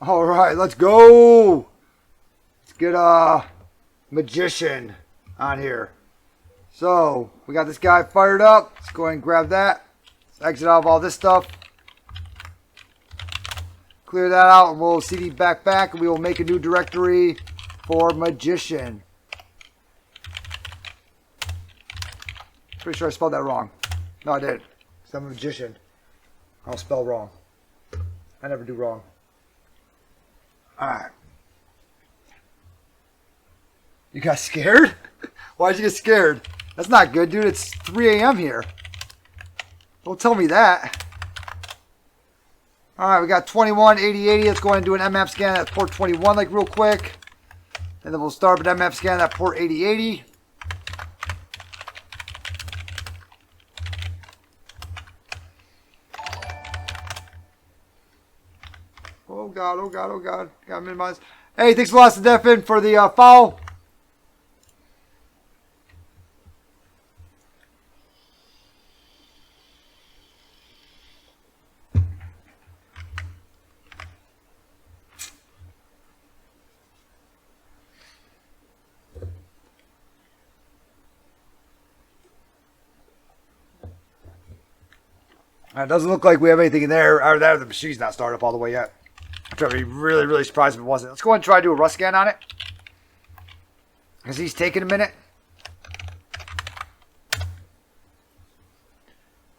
All right, let's go. Let's get a magician on here. So we got this guy fired up. Let's go ahead and grab that. Let's exit out of all this stuff. Clear that out, and we'll cd back, and we will make a new directory for magician. Pretty sure I spelled that wrong. No, I did. Because I'm a magician. I'll spell wrong. I never do wrong. Alright. You got scared? Why'd you get scared? That's not good, dude. It's 3 a.m. here. Don't tell me that. Alright, we got 21, 80, 80. Let's go ahead and do an mmap scan at port 21 like real quick. And then we'll start with an mmap scan at port 80, 80. Oh god, oh god, oh god. Gotta minimize. Hey, thanks a lot to Defin for the follow. It doesn't look like we have anything in there. Or that the machine's not started up all the way yet. I'd be really, really surprised if it wasn't. Let's go ahead and try to do a rust scan on it. Because he's taking a minute.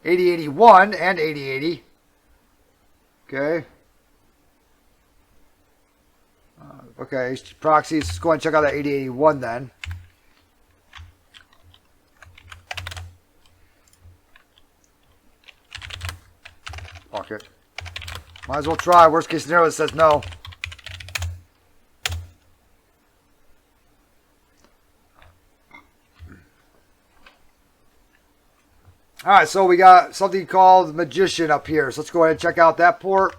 8081 and 8080. Okay. Okay, proxies. Let's go ahead and check out that 8081 then. Fuck it. Might as well try. Worst case scenario, it says no. Alright, so we got something called Magician up here. So let's go ahead and check out that port.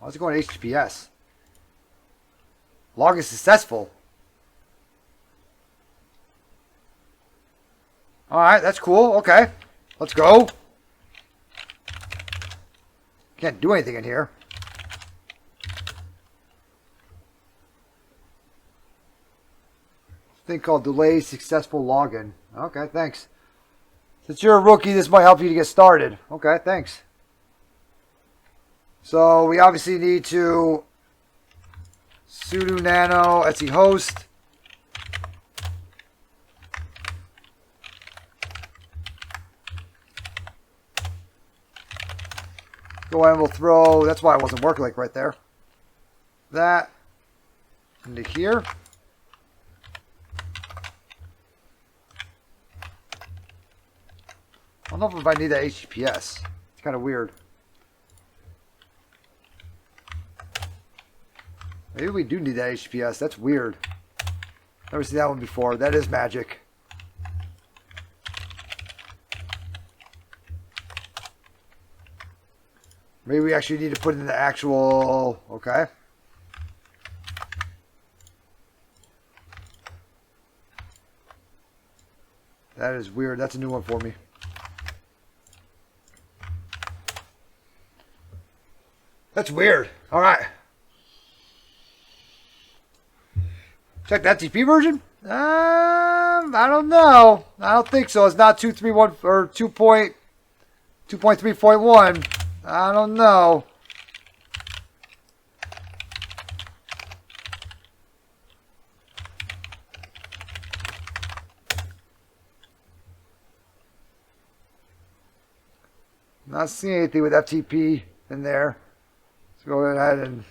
Let's go on HTTPS. Log is successful. Alright, that's cool. Okay. Let's go. Can't do anything in here. Thing called delay successful login. Okay, thanks. Since you're a rookie, this might help you to get started. Okay, thanks. So we obviously need to sudo nano etc host. Go ahead and we'll throw, that's why it wasn't working like right there. That into here. I don't know if I need that HTTPS. It's kind of weird. Maybe we do need that HTTPS. That's weird. Never seen that one before. That is magic. Maybe we actually need to put in the actual... Okay. That is weird. That's a new one for me. That's weird. All right. Check the FTP version? I don't know. I don't think so. It's not 2.3.1 or 2.3.1. I don't know. Not seeing anything with FTP in there. Let's go ahead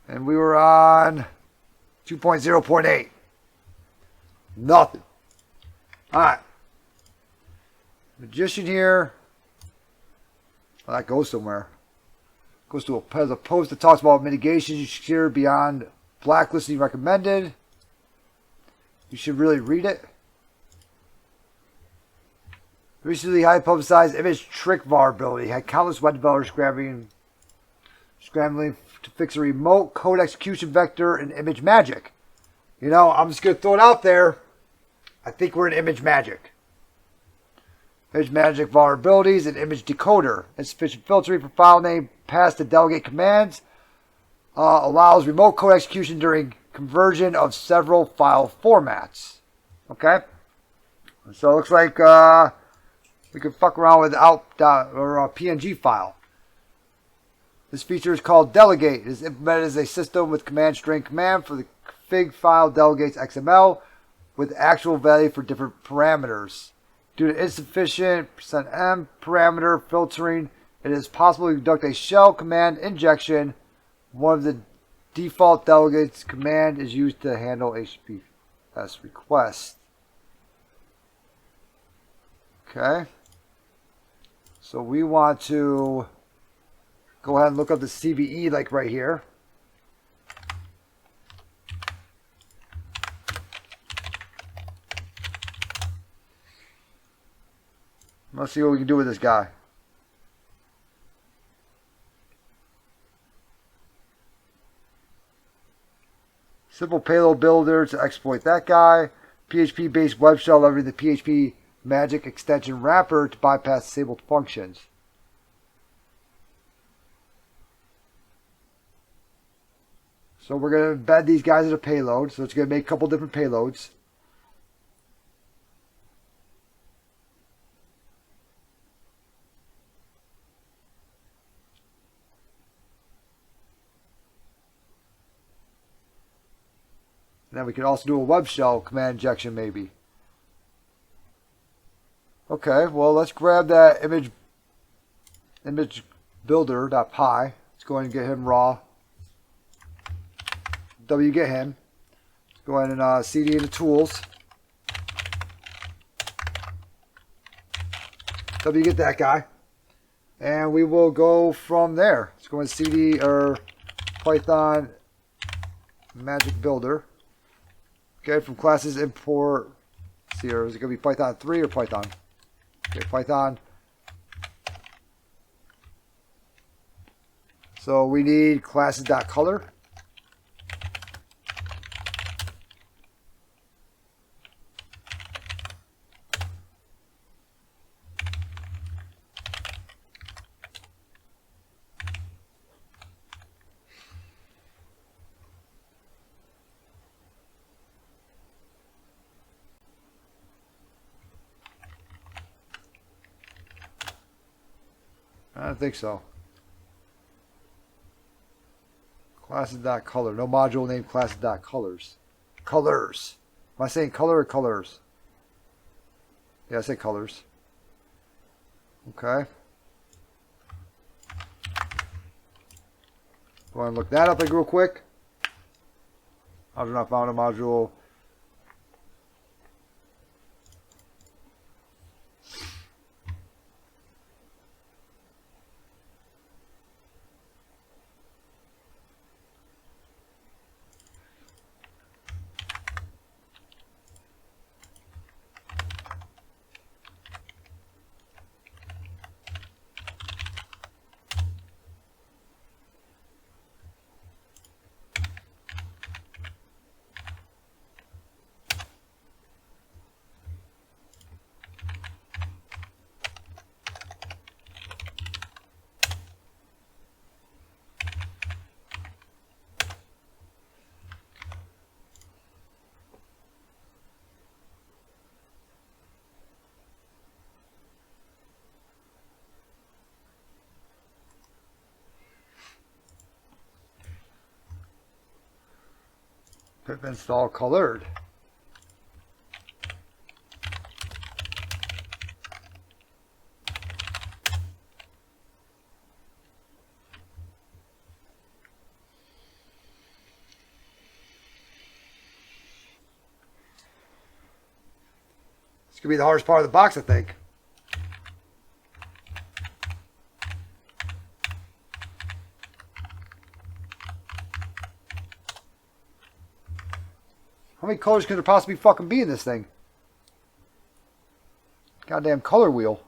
and we were on 2.0.8. Nothing. Alright. Magician here. Well, that goes somewhere. Goes to as a post that talks about mitigations you should secure beyond blacklisting recommended. You should really read it. Recently highly publicized image trick vulnerability had countless web developers scrambling to fix a remote code execution vector in ImageMagick. You know, I'm just going to throw it out there. I think we're in ImageMagick. ImageMagick vulnerabilities and image decoder. Insufficient filtering for file name passed to delegate commands. Allows remote code execution during conversion of several file formats. Okay? So it looks like we can fuck around with or a PNG file. This feature is called delegate. It is implemented as a system with command string command for the config file delegates XML with actual value for different parameters. Due to insufficient %m parameter filtering, it is possible to conduct a shell command injection. One of the default delegates command is used to handle HTTPS requests. Okay. So we want to go ahead and look up the CVE like right here. Let's see what we can do with this guy. Simple payload builder to exploit that guy. PHP-based web shell leveraging the PHP Magic extension wrapper to bypass disabled functions. So we're going to embed these guys as a payload. So it's going to make a couple different payloads. And then we can also do a web shell command injection maybe. Okay, well let's grab that image builder.py. Let's go ahead and get him raw. Get him. Let's go ahead and cd into tools. Get that guy. And we will go from there. Let's go and cd or Python magic builder. Okay, from classes import. Let's see here, is it going to be Python 3 or Python? Okay, Python. So we need classes.color. I don't think so. Classes.color. No module named classes.colors. Colors. Am I saying color or colors? Yeah, I say colors. Okay. Go ahead and look that up like real quick. I've not found a module. Pip install colored. It's going to be the hardest part of the box, I think. How many colors could there possibly fucking be in this thing? Goddamn color wheel.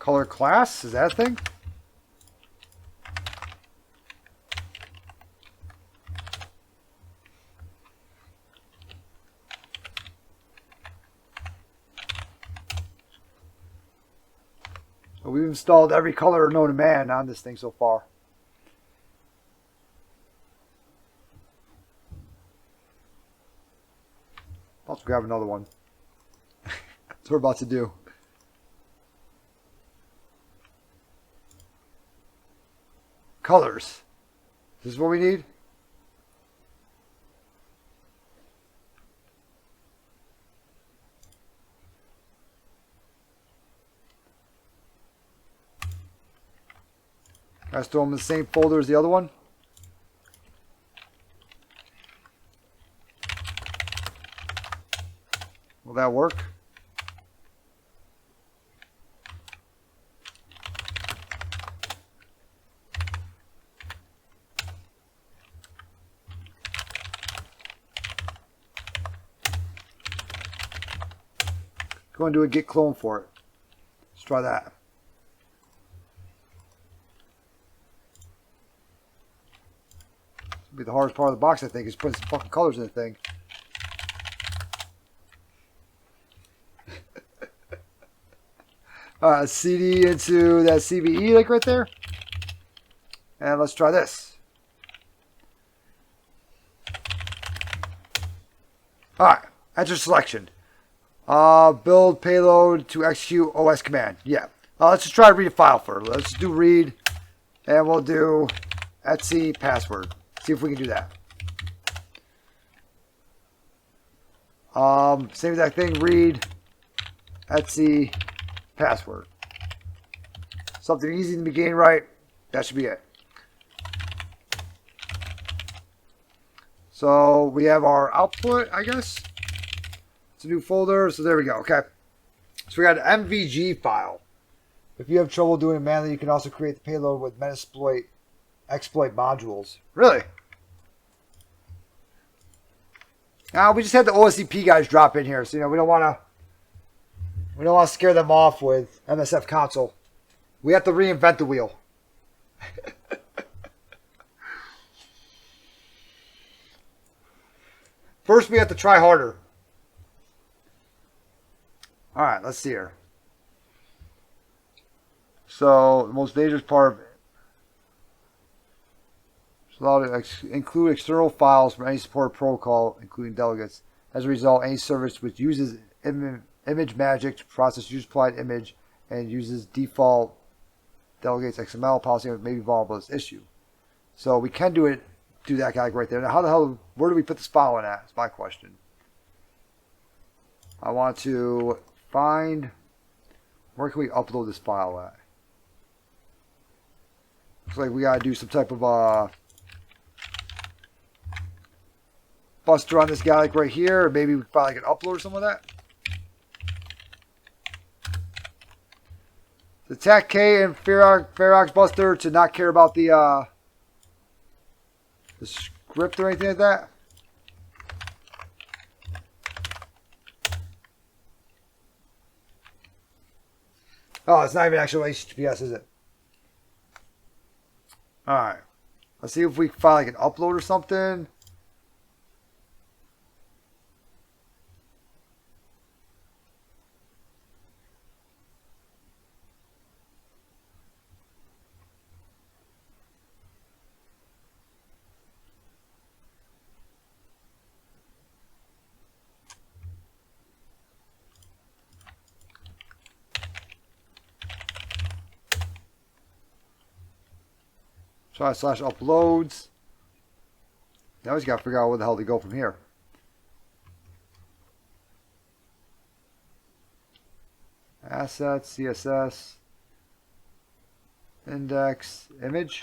Color class, is that a thing? We've installed every color known to man on this thing so far. Let's grab another one. That's what we're about to do. Colors. This is what we need? Guys, throw them in the same folder as the other one. Will that work? Go and do a git clone for it. Let's try that. It'll be the hardest part of the box, I think, is putting some fucking colors in the thing. Alright, CD into that CVE like right there. And let's try this. Alright, enter selection. Build payload to execute OS command. Yeah. Let's just try to read a file first. Let's do read. And we'll do etc password. See if we can do that. Same exact thing. Read etc password. Something easy to be getting right. That should be it. So we have our output, I guess. It's a new folder. So there we go. Okay. So we got an MVG file. If you have trouble doing it manually, you can also create the payload with Metasploit exploit modules. Really? Now we just had the OSCP guys drop in here, so we don't want to scare them off with MSF console. We have to reinvent the wheel. First, we have to try harder. All right, let's see here. So the most dangerous part of it is allowed to include external files from any supported protocol, including delegates. As a result, any service which uses image magic to process user-supplied image and uses default delegates XML policy may be vulnerable to this issue. So we can do that guy right there. Now, how the hell, where do we put this file in at? That's my question. I want to find, where can we upload this file at? Looks like we got to do some type of buster on this guy like right here. Or maybe we probably can upload some of that. The TAC K and Ferox Buster to not care about the script or anything like that. Oh, it's not even actual HTTPS, is it? Alright. Let's see if we can find like an upload or something. Try slash uploads. Now we just got to figure out where the hell to go from here. Assets, CSS, index, image.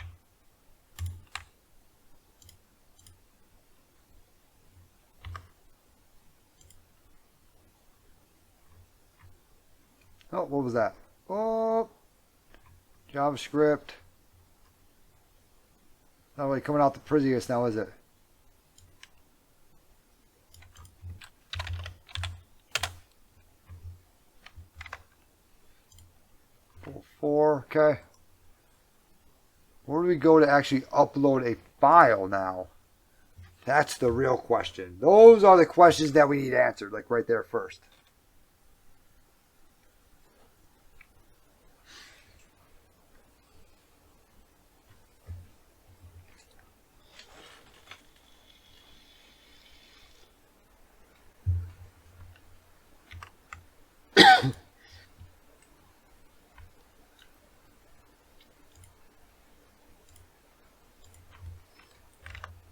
Oh, what was that? Oh, JavaScript. Not really coming out the prettiest now, is it? 4. Okay. Where do we go to actually upload a file now? That's the real question. Those are the questions that we need answered, like right there first.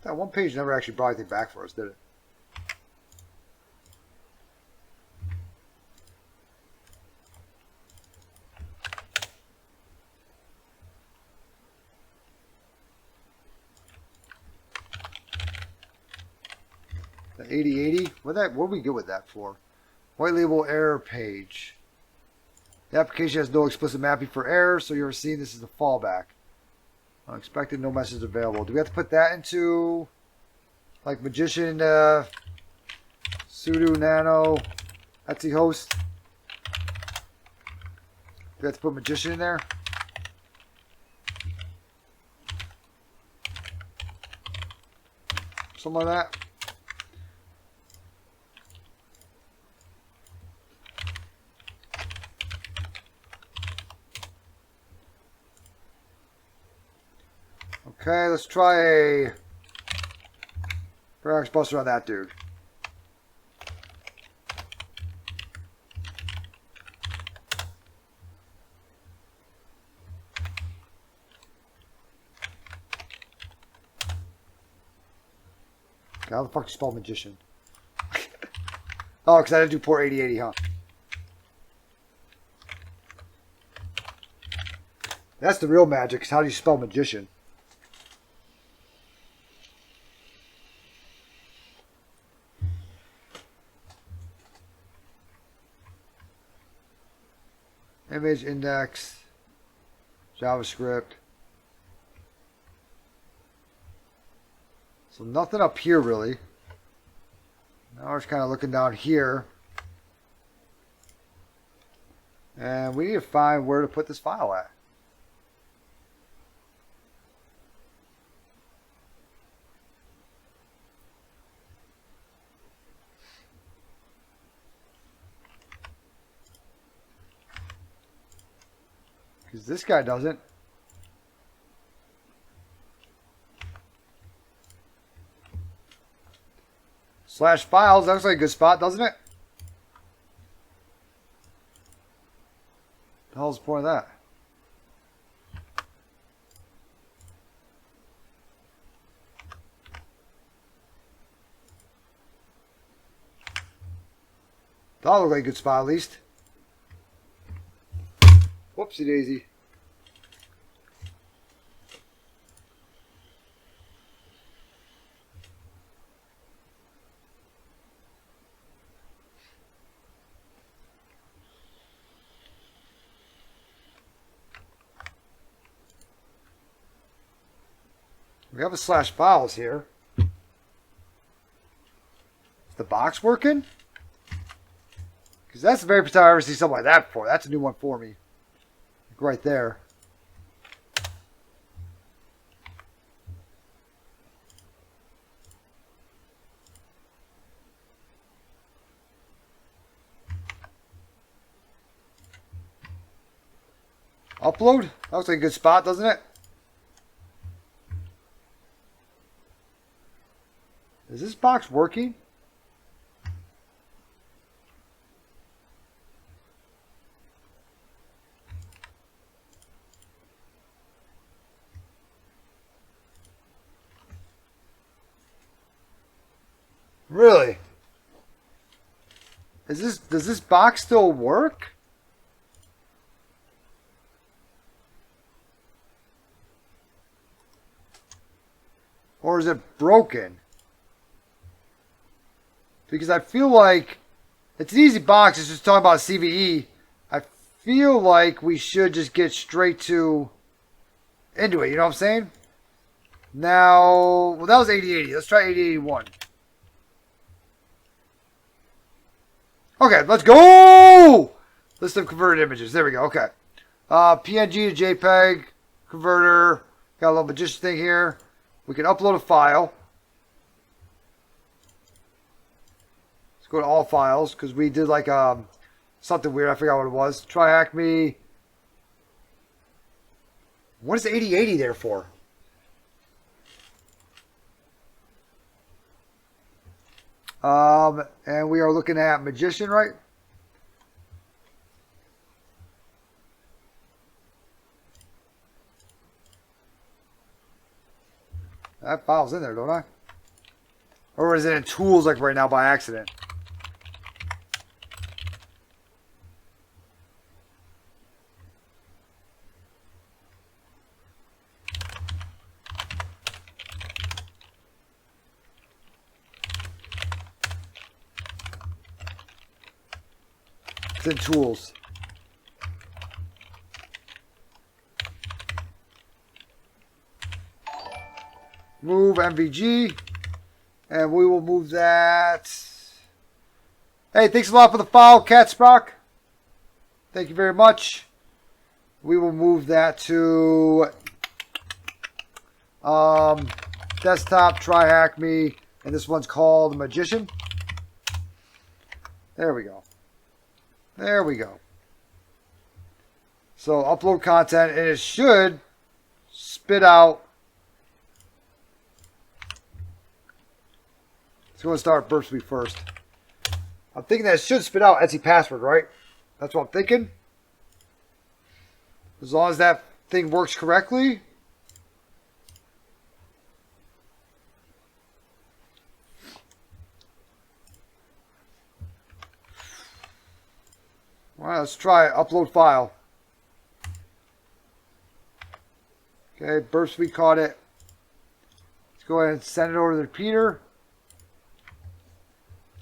That one page never actually brought anything back for us, did it? The 8080? What did we get with that for? White label error page. The application has no explicit mapping for errors, so you're seeing this as a fallback. Unexpected, no message available. Do we have to put that into like Magician, sudo nano, Etsy host? Do we have to put Magician in there? Something like that. Okay, let's try a Parallax Buster on that dude. How the fuck do you spell magician? Oh, because I didn't do port 8080, huh? That's the real magic, is how do you spell magician? Image index, JavaScript. So nothing up here really. Now we're just kind of looking down here. And we need to find where to put this file at. Because this guy doesn't. Slash files, that looks like a good spot, doesn't it? The hell's the point of that? That'll look like a good spot at least. Whoopsie daisy. We have a slash files here. Is the box working? Because that's the very first time I ever see something like that before. That's a new one for me. Like right there. Upload? That looks like a good spot, doesn't it? Is this box working? Really? Does this box still work? Or is it broken? Because I feel like it's an easy box. It's just talking about CVE. I feel like we should just get straight into it. You know what I'm saying? Now, well, that was 8080. Let's try 8081. Okay, let's go! List of converted images. There we go. Okay. PNG to JPEG converter. Got a little magician thing here. We can upload a file. Let's go to all files because we did like something weird. I forgot what it was. Try hack me. What is 8080 there for? And we are looking at magician, right? That file's in there, don't I? Or is it in tools like right now by accident? It's in tools. Move MVG, and we will move that. Hey, thanks a lot for the follow, Catsprock. Thank you very much. We will move that to desktop, try hack me, and this one's called Magician. There we go. There we go. So upload content, and it should spit out. Let's go and start Burp Suite first. I'm thinking that it should spit out Etsy password, right? That's what I'm thinking. As long as that thing works correctly. All right, let's try upload file. Okay, Burp Suite caught it. Let's go ahead and send it over to the repeater.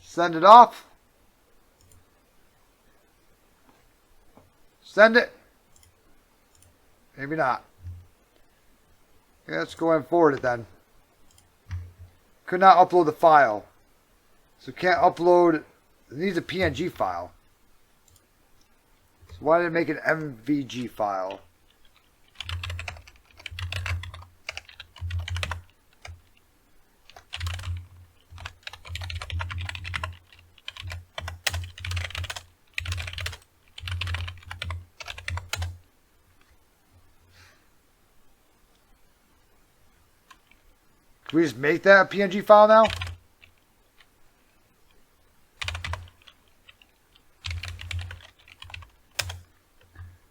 Send it off. Send it. Maybe not. Okay, let's go ahead and forward it then. Could not upload the file. So can't upload. It needs a PNG file. So why did it make an MVG file? Can we just make that a PNG file now?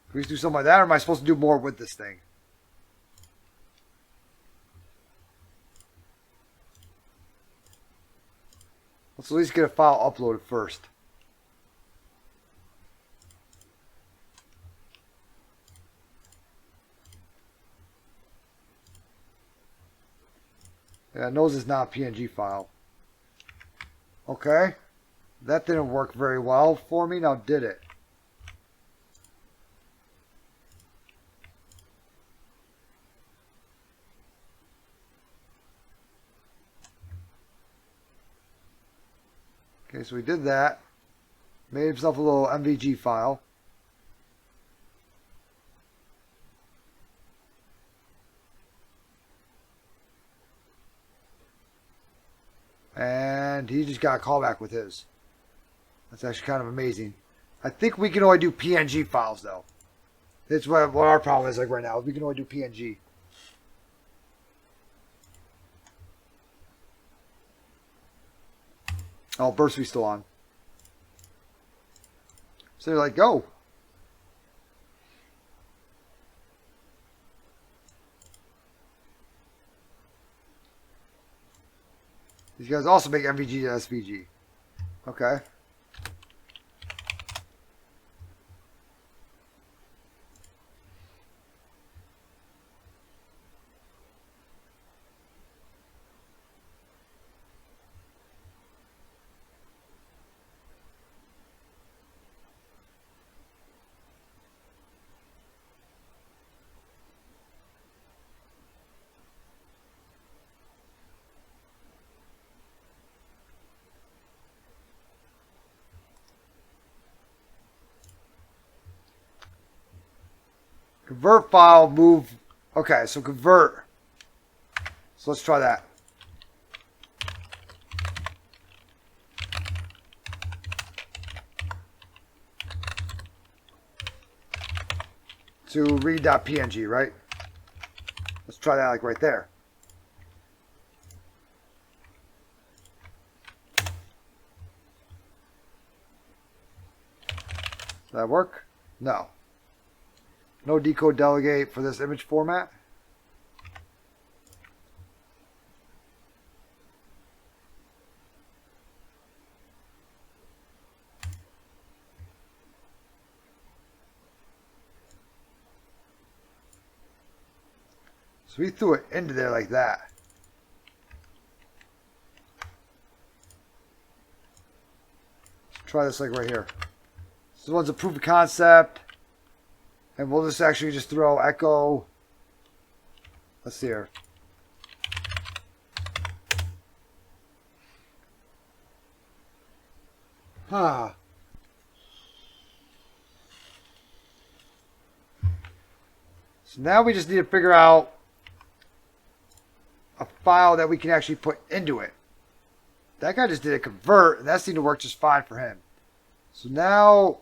Can we just do something like that, or am I supposed to do more with this thing? Let's at least get a file uploaded first. Yeah, it knows it's not a PNG file. Okay. That didn't work very well for me. Now did it? Okay, so we did that. Made himself a little MVG file. And he just got a callback with his. That's actually kind of amazing. I think we can only do PNG files, though. That's what our problem is like right now. We can only do PNG. Oh, Burp Suite's still on. So they're like, go. These guys also make MVG to SVG. Okay. Convert file, move. Okay, so convert. So let's try that. To read.png, right? Let's try that like right there. Does that work? No. No decode delegate for this image format. So we threw it into there like that. Let's try this like right here. This one's a proof of concept. And we'll just actually just throw echo. Let's see here. So now we just need to figure out a file that we can actually put into it. That guy just did a convert, and that seemed to work just fine for him. So now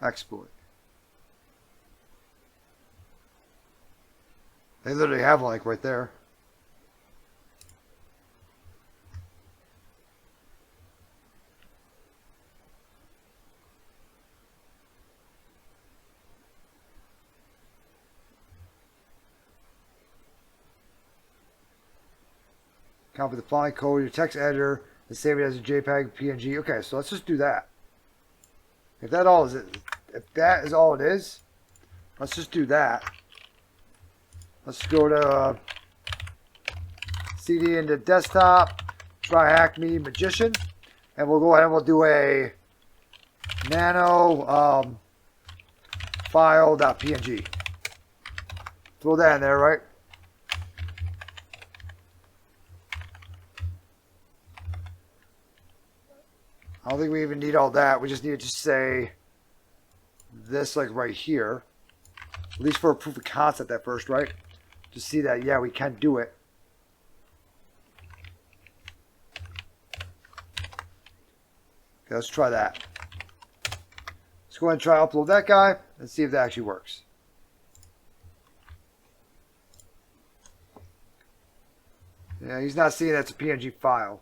exploit. They literally have one like right there. Copy the following code, your text editor, and save it as a JPEG, PNG. Okay, so let's just do that. If that all is it, if that is all it is, let's just do that. Let's go to CD into desktop, try Acme Magician, and we'll go ahead and we'll do a nano file.png. Throw that in there, right? I don't think we even need all that. We just need to say this like right here. At least for a proof of concept at first, right? To see that, yeah, we can do it. Okay, let's try that. Let's go ahead and try to upload that guy and see if that actually works. Yeah, he's not seeing that's a PNG file.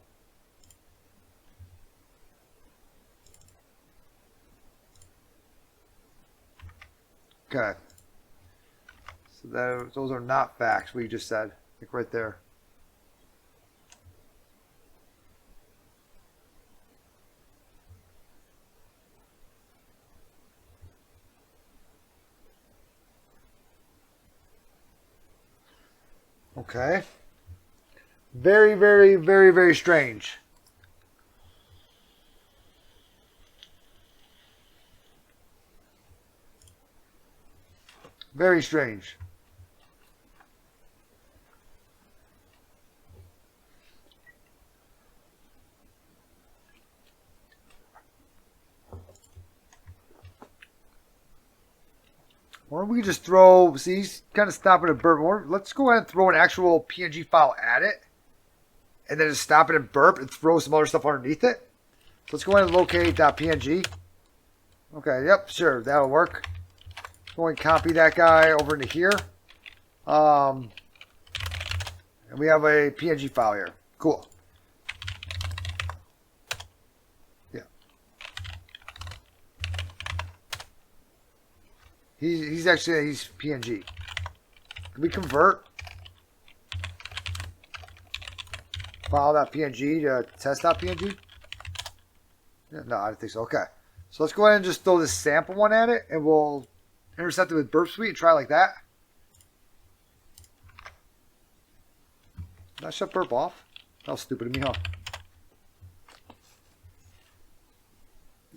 Okay. So those are not facts, what you just said. Like right there. Okay. Very, very, very, very strange. Very strange. Or we just throw, see, he's kind of stopping at burp. Or let's go ahead and throw an actual PNG file at it. And then just stop it and burp and throw some other stuff underneath it. So let's go ahead and locate .png. Okay, yep, sure, that'll work. Go and copy that guy over into here. And we have a PNG file here. Cool. Yeah. He's PNG. Can we convert file.png to test.png? Yeah, no, I don't think so. Okay. So let's go ahead and just throw this sample one at it, and we'll intercept it with Burp Suite and try like that. Did I shut burp off? That was stupid of me, huh?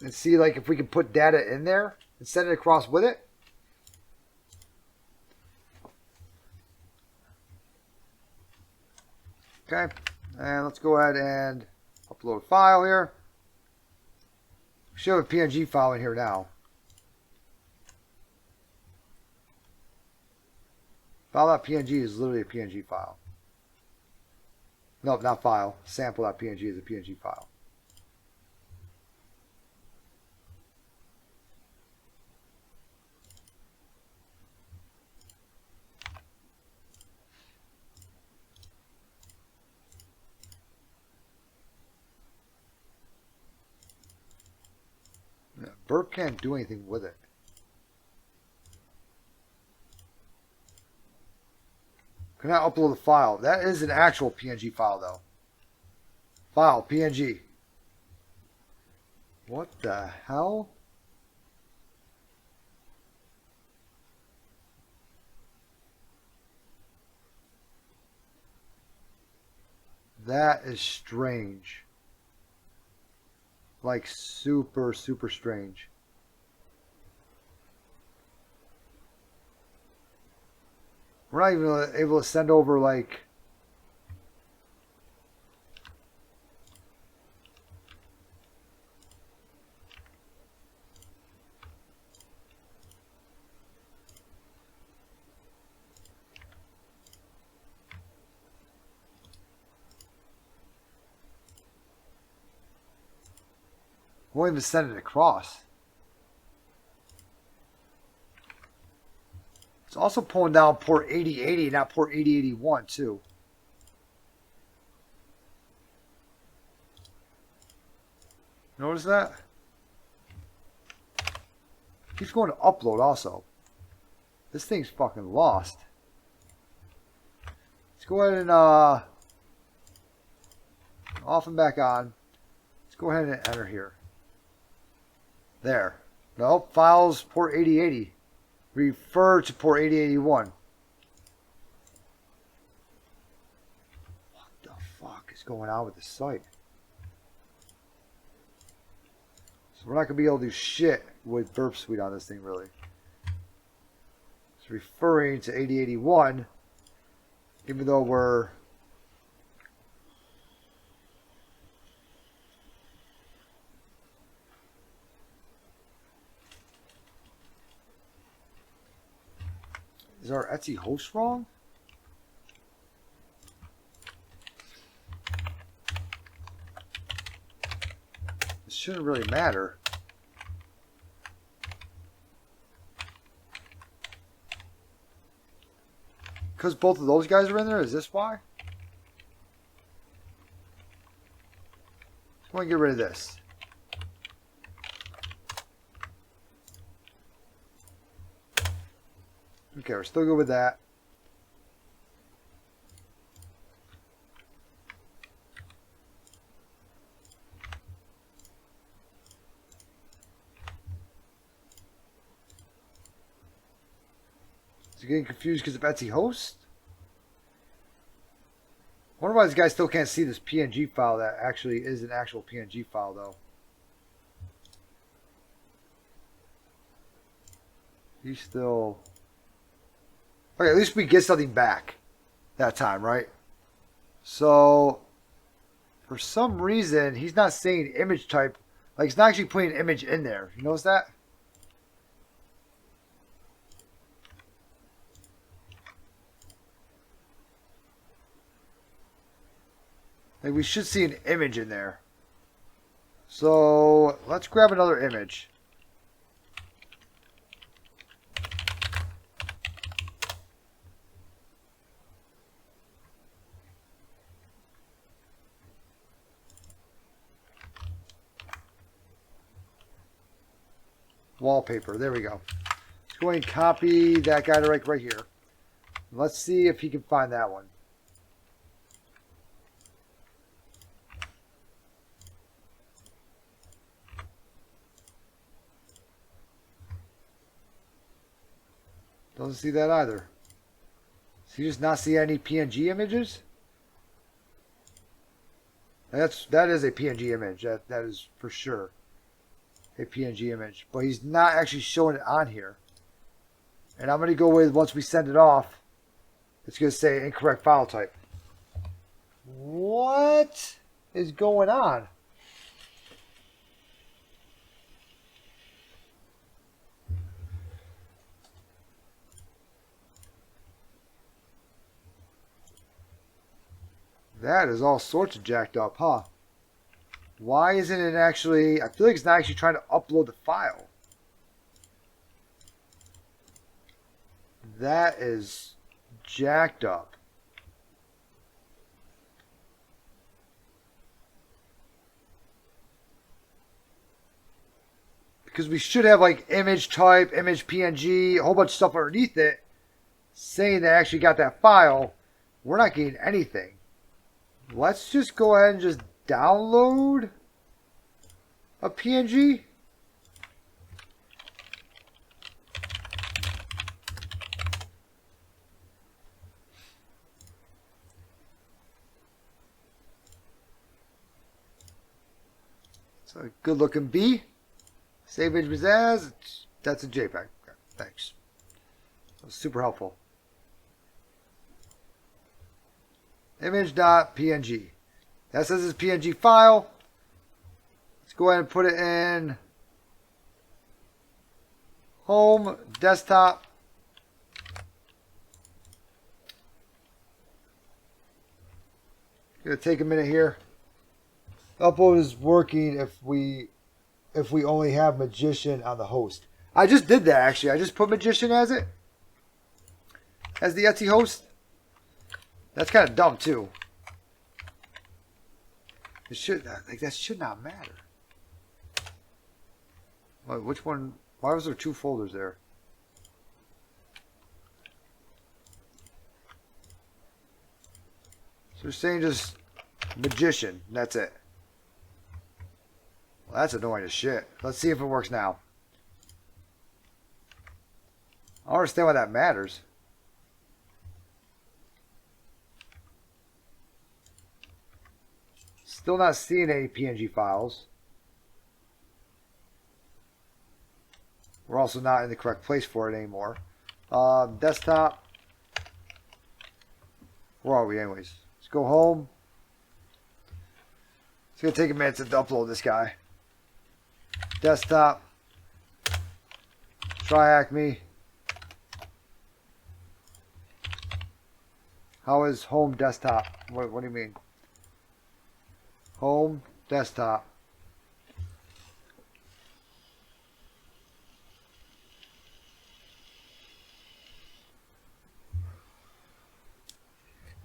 And see, like, if we can put data in there and send it across with it. Okay, and let's go ahead and upload a file here. We should have a PNG file in here now. File.png is literally a PNG file. Nope, not file. Sample.png is a PNG file. Burp can't do anything with it. Cannot upload the file. That is an actual PNG file, though. File, PNG. What the hell? That is strange. Like super, super strange. We're not even able to send over like we won't even send it across. It's also pulling down port 8080, not port 8081 too. Notice that? Keeps going to upload also. This thing's fucking lost. Let's go ahead and off and back on. Let's go ahead and enter here. There. Nope, files port 8080. Refer to port 8081. What the fuck is going on with the site? So we're not going to be able to do shit with Burp Suite on this thing, really. It's referring to 8081, even though we're... Is our Etsy host wrong? This shouldn't really matter. Because both of those guys are in there? Is this why? I want to get rid of this. Okay, we're still good with that. Is he getting confused because of Etsy host? I wonder why this guy still can't see this PNG file that actually is an actual PNG file, though. He's still... Okay, at least we get something back that time, right? So, for some reason, he's not saying image type. Like, he's not actually putting an image in there. You notice that? Like, we should see an image in there. So, let's grab another image. Wallpaper. There we go. Let's go ahead and copy that guy to right here. Let's see if he can find that one. Doesn't see that either. Does he just not see any PNG images? That is a PNG image. That is for sure a PNG image. But he's not actually showing it on here. And I'm going to go with, once we send it off, it's going to say incorrect file type. What is going on? That is all sorts of jacked up, huh? Why isn't it actually... I feel like it's not actually trying to upload the file. That is jacked up. Because we should have like image type, image PNG, a whole bunch of stuff underneath it saying they actually got that file. We're not getting anything. Let's just go ahead and just download a PNG. It's a good looking bee. Save image as. That's a JPEG. Okay, thanks. That was super helpful. Image.png. That says it's PNG file. Let's go ahead and put it in home, desktop. Gonna take a minute here. Upload is working if we only have Magician on the host. I just did that actually. I just put Magician as the Etsy host. That's kind of dumb too. It should that should not matter. Wait, which one? Why was there two folders there? So you're saying just Magician. That's it. Well, that's annoying as shit. Let's see if it works now. I don't understand why that matters. Still not seeing any PNG files. We're also not in the correct place for it anymore. Desktop. Where are we anyways? Let's go home. It's going to take a minute to upload this guy. Desktop. Try hack me. How is home desktop? What do you mean? Home desktop.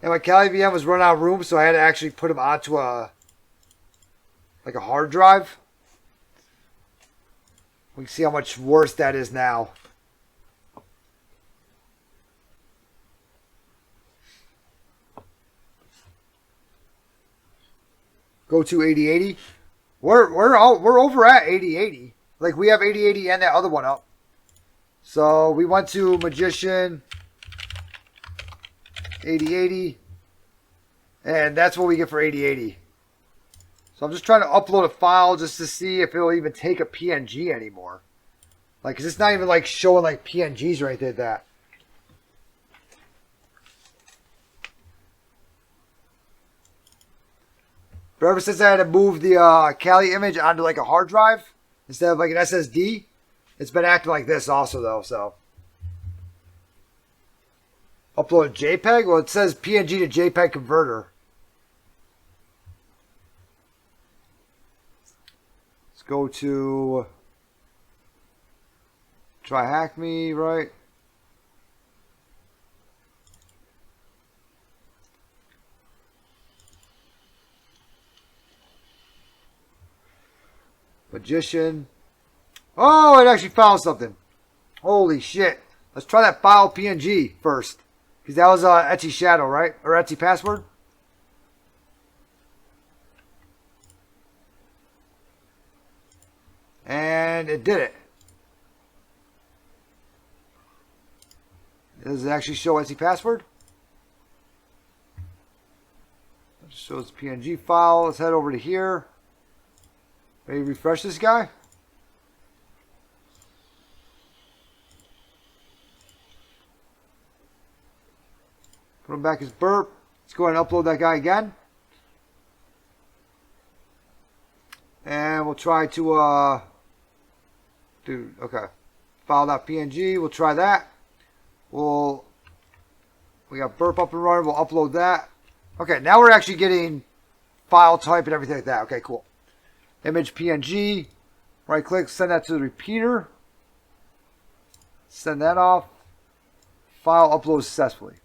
And my Kali VM was running out of room, so I had to actually put him onto a hard drive. We can see how much worse that is now. Go to 8080. We're over at 8080. Like we have 8080 and that other one up. So we went to Magician 8080, and that's what we get for 8080. So I'm just trying to upload a file just to see if it'll even take a PNG anymore. Like, 'cause it's not even like showing like PNGs or anything like that. But ever since I had to move the Kali image onto like a hard drive instead of like an SSD, it's been acting like this also though. So upload a JPEG. Well, it says PNG to JPEG converter. Let's go to try hack me, right? Magician. Oh, it actually found something. Holy shit. Let's try that file PNG first. Because that was Etsy Shadow, right? Or Etsy password. And it did it. Does it actually show Etsy password? Shows the PNG file. Let's head over to here. Maybe refresh this guy. Put him back as burp. Let's go ahead and upload that guy again. And we'll try to, okay. File.png, we'll try that. We got burp up and running, we'll upload that. Okay, now we're actually getting file type and everything like that. Okay, cool. Image PNG, right click, send that to the repeater. Send that off. File upload successfully.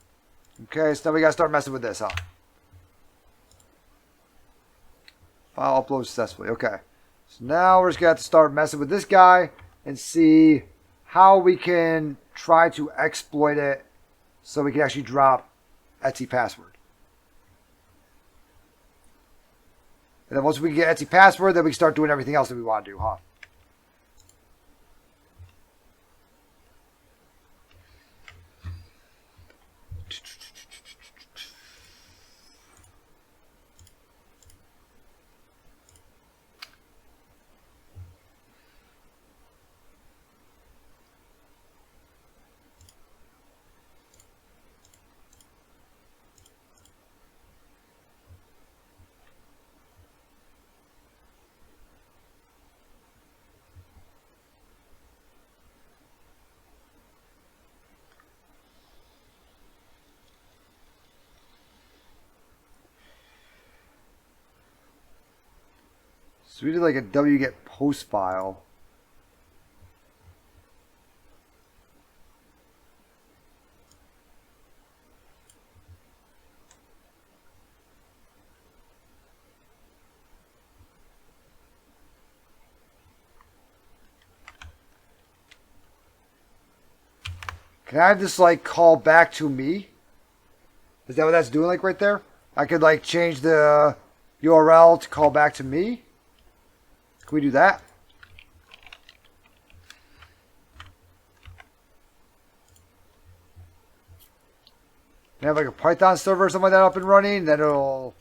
Okay, so now we gotta start messing with this, huh? File upload successfully. Okay. So now we're just gonna have to start messing with this guy and see how we can try to exploit it so we can actually drop Etsy password. And then once we get Etsy password, then we can start doing everything else that we want to do, huh? So we did like a wget post file. Can I just like call back to me? Is that what that's doing like right there? I could like change the URL to call back to me. Can we do that? Can I have like a Python server or something like that up and running? Then it'll...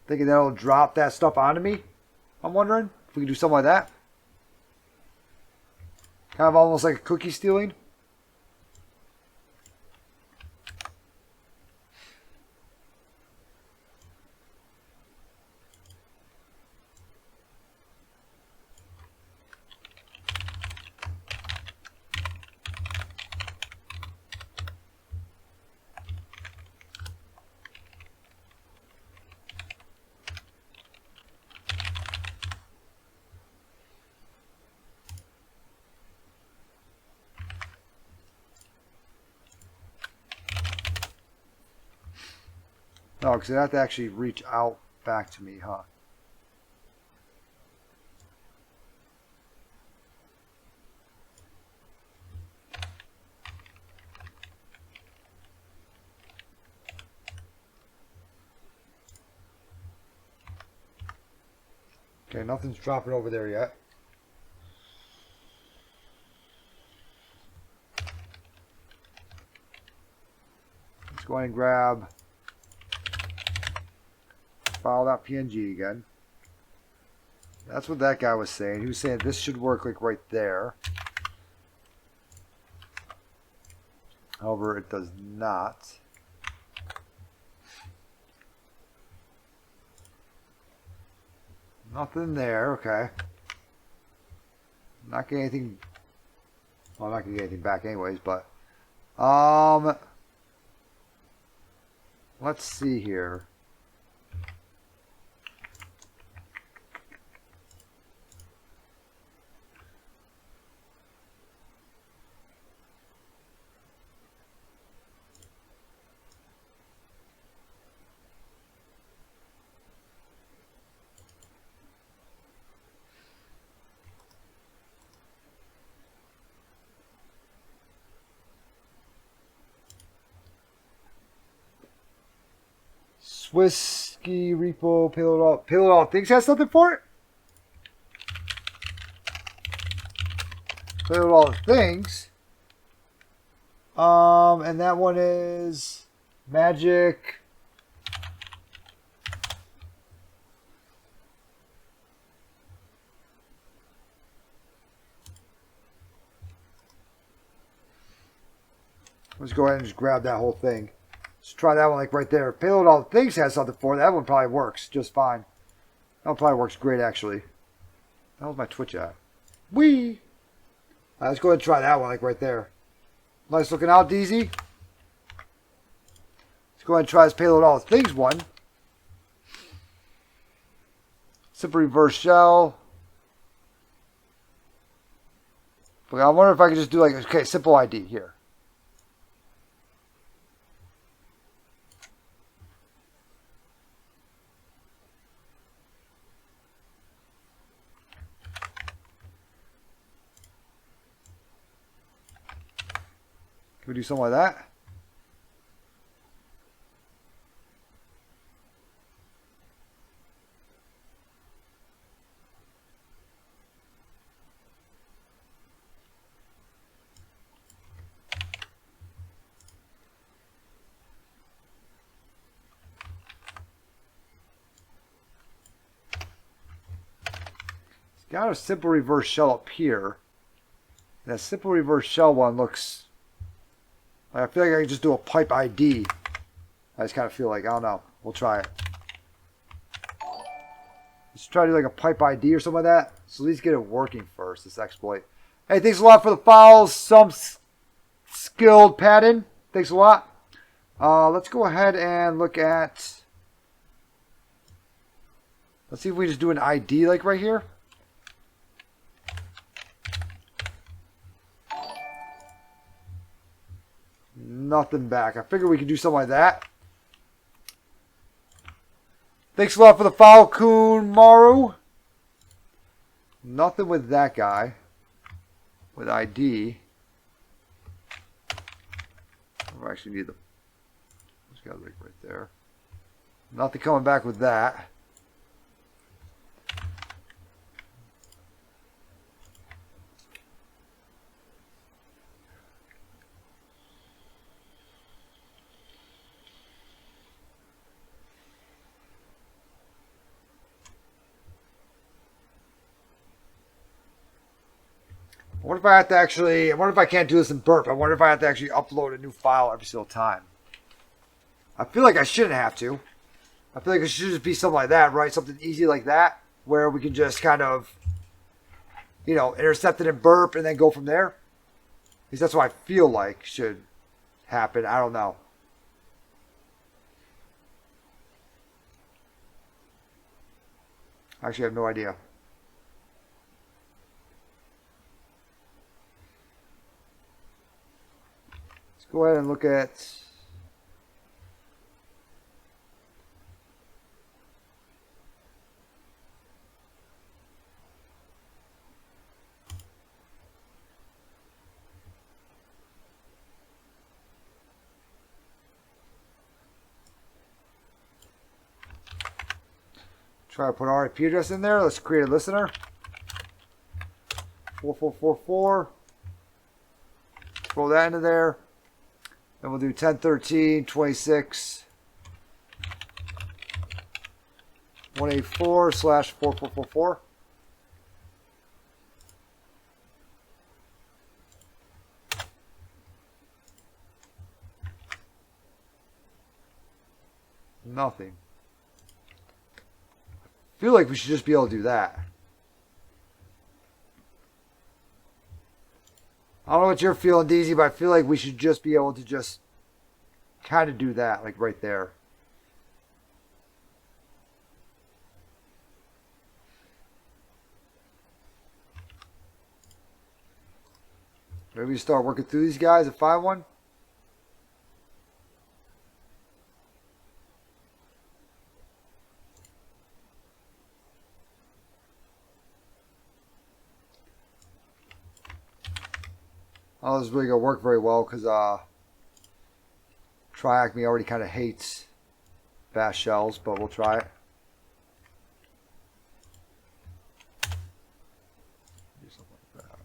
Thinking that'll drop that stuff onto me? I'm wondering if we can do something like that. Kind of almost like a cookie stealing. No, because they have to actually reach out back to me, huh? Okay, nothing's dropping over there yet. Let's go ahead and grab file.png again. That's what that guy was saying. He was saying this should work like right there. However, it does not. Nothing there. Okay. Not getting anything. Well, I'm not gonna get anything back anyways, but let's see here. Whiskey repo payload all things has something for it. Payload all things. And that one is Magic. Let's go ahead and just grab that whole thing. Let's try that one like right there. Payload all the things has something for it. That one probably works just fine. That one probably works great actually. That was my Twitch at. Whee! Alright, let's go ahead and try that one like right there. Nice looking out, DZ. Let's go ahead and try this payload all the things one. Simple reverse shell. But I wonder if I could just do like, okay, simple ID here. Can we do something like that? Got a simple reverse shell up here. That simple reverse shell one looks... I feel like I can just do a pipe ID. I just kind of feel like, I don't know. We'll try it. Let's try to do like a pipe ID or something like that. So at least get it working first, this exploit. Hey, thanks a lot for the files. Some skilled pattern. Thanks a lot. Let's go ahead and look at... Let's see if we just do an ID like right here. Nothing back. I figured we could do something like that. Thanks a lot for the follow, Kun Maru. Nothing with that guy. With ID. I actually need the... This guy's like right there. Nothing coming back with that. I wonder if I have to actually, I wonder if I can't do this in burp. I wonder if I have to actually upload a new file every single time. I feel like I shouldn't have to. I feel like it should just be something like that, right? Something easy like that, where we can just kind of, you know, intercept it in burp and then go from there. At least that's what I feel like should happen. I don't know. Actually, I have no idea. Go ahead and look at try to put our IP address in there. Let's create a listener. 4444. Throw that into there. Then we'll do 1013, 26, 184/4444. Nothing. I feel like we should just be able to do that. I don't know what you're feeling, DZ, but I feel like we should just be able to just kind of do that, like right there. Maybe start working through these guys and find one. Oh, this is really going to work very well because Triacme already kind of hates fast shells, but we'll try it. Do something like that.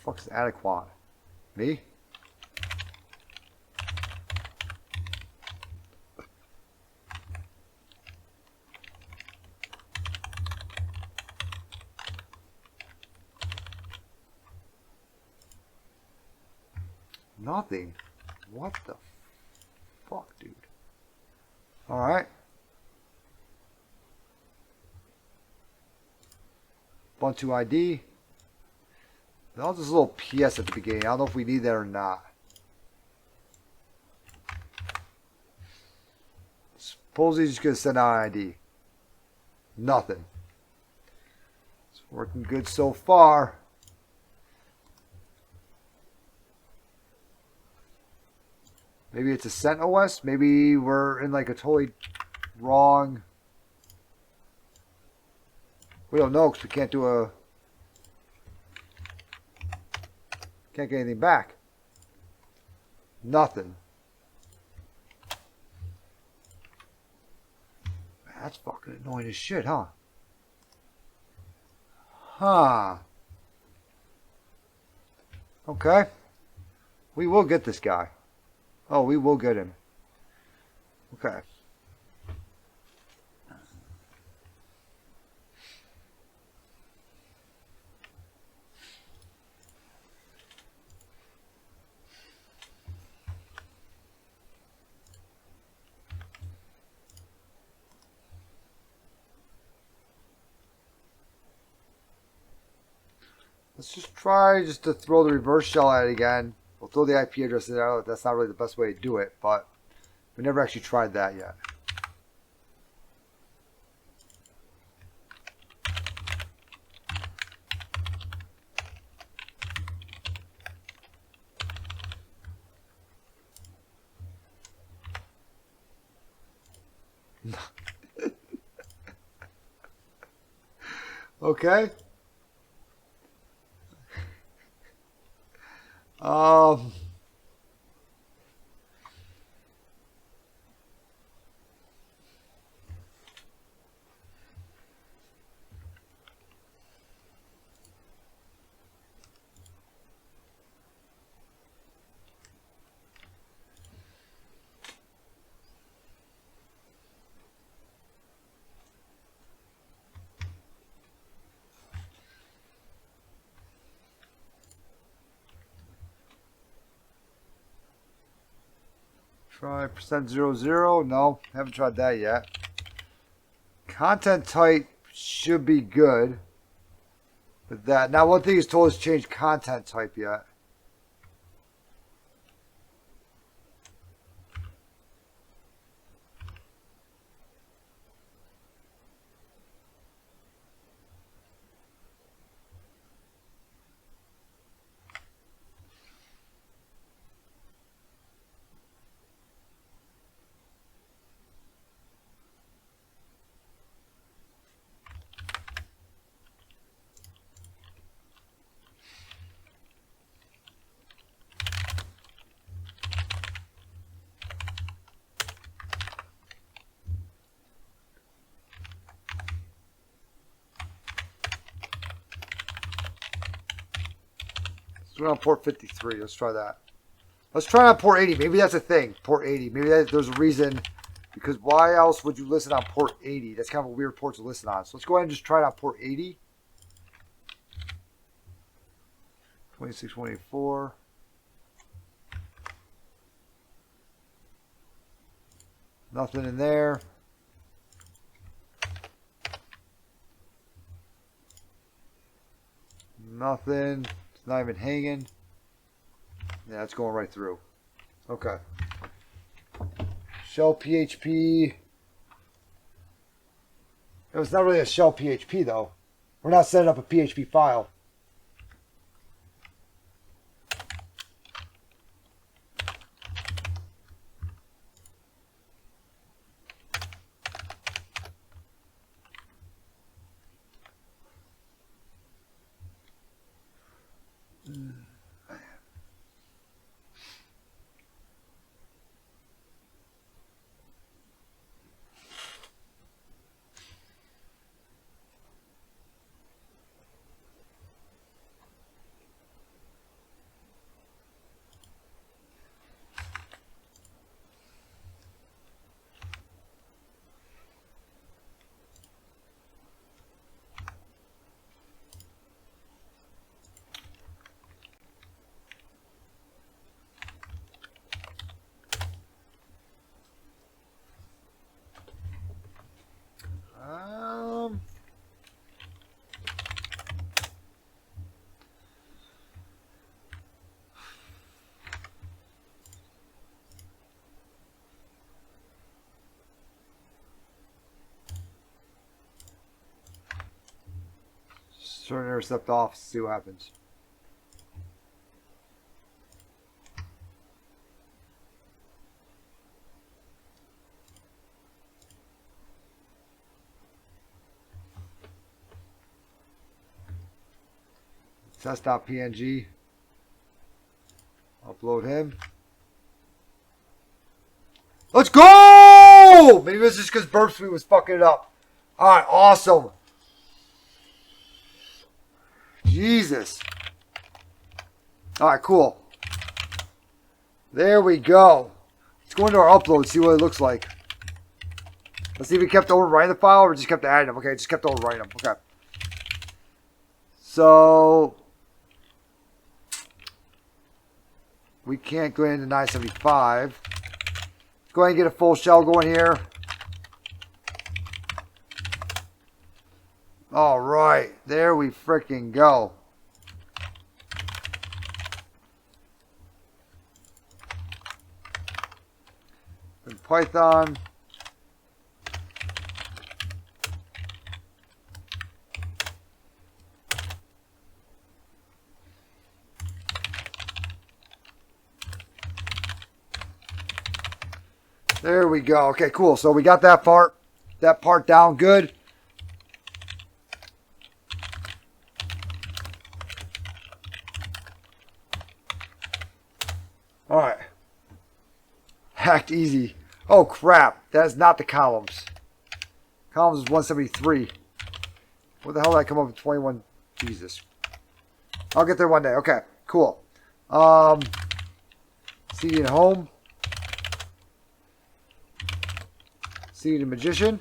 fuck's adequate? Me? Nothing. What the fuck, dude? Alright. Ubuntu ID. Now this little PS at the beginning. I don't know if we need that or not. Suppose he's just going to send out an ID. Nothing. It's working good so far. Maybe it's a CentOS. Maybe we're in like a totally wrong. We don't know because we can't do a. Can't get anything back. Nothing. That's fucking annoying as shit, huh? Huh. Okay. We will get this guy. Oh, we will get him. Okay. Let's just try just to throw the reverse shell at it again. We'll throw the IP address in there. That's not really the best way to do it, but we never actually tried that yet. Okay. Try %00. No, haven't tried that yet. Content type should be good with that. Now, one thing is told us to change content type yet. We're on port 53. Let's try that. Let's try on port 80. Maybe that's a thing. Port 80. Maybe there's a reason. Because why else would you listen on port 80? That's kind of a weird port to listen on. So let's go ahead and just try it on port 80. 2624. Nothing in there. Nothing. It's not even hanging. Yeah, it's going right through. Okay. Shell PHP. It was not really a shell PHP though. We're not setting up a PHP file. turn intercept off, see what happens. Test.png. Upload him. Let's go! Maybe it's just because Burp Suite was fucking it up. Alright, awesome. Jesus. Alright, cool. There we go. Let's go into our upload, see what it looks like. Let's see if we kept overwriting the file or just kept adding them. Okay, just kept overwriting them. Okay. So we can't go into 975. Let's go ahead and get a full shell going here. All right, there we freaking go. In Python. There we go. Okay, cool. So we got that part down good. All right. Hacked easy. Oh, crap. That is not the columns. Columns is 173. What the hell did I come up with 21? Jesus. I'll get there one day. Okay, cool. CD and home. CD the magician.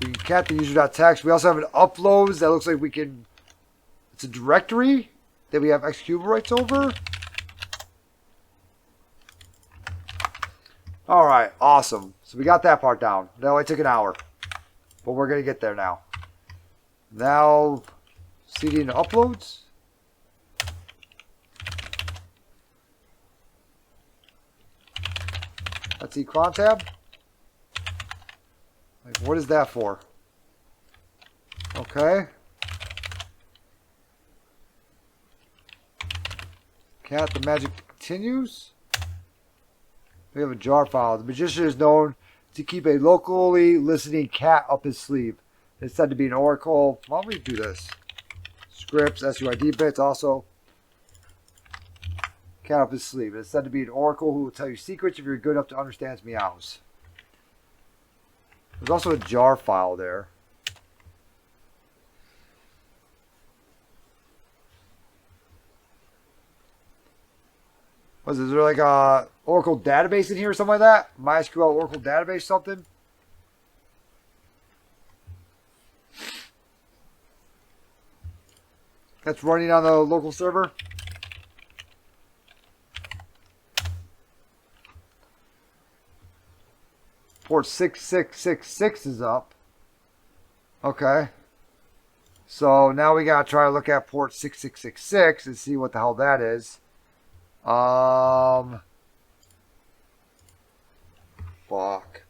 We can cat the user.txt. We also have an uploads that looks like we can. It's a directory that we have executable rights over. All right, awesome. So we got that part down. That only took an hour, but we're gonna get there now. Now, CD and uploads. Let's see, cron tab. Like, what is that for? Okay. Cat, the magic continues. We have a jar file. The magician is known to keep a locally listening cat up his sleeve. It's said to be an oracle. Why don't we do this? Scripts, SUID bits also. Cat up his sleeve. It's said to be an oracle who will tell you secrets if you're good enough to understand its meows. There's also a jar file there. Is there like a Oracle database in here or something like that? MySQL Oracle database something? That's running on the local server? Port 6666 is up. Okay. So now we gotta try to look at port 6666 and see what the hell that is. Fuck.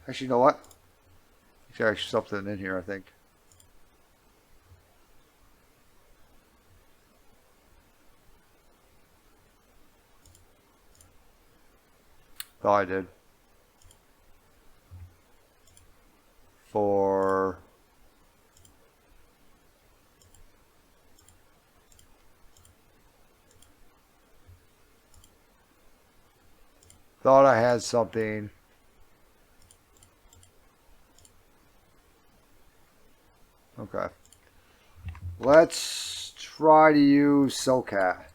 Actually, you know what? There's actually something in here, I think. Thought I did. For thought I had something. Okay. Let's try to use SoCat.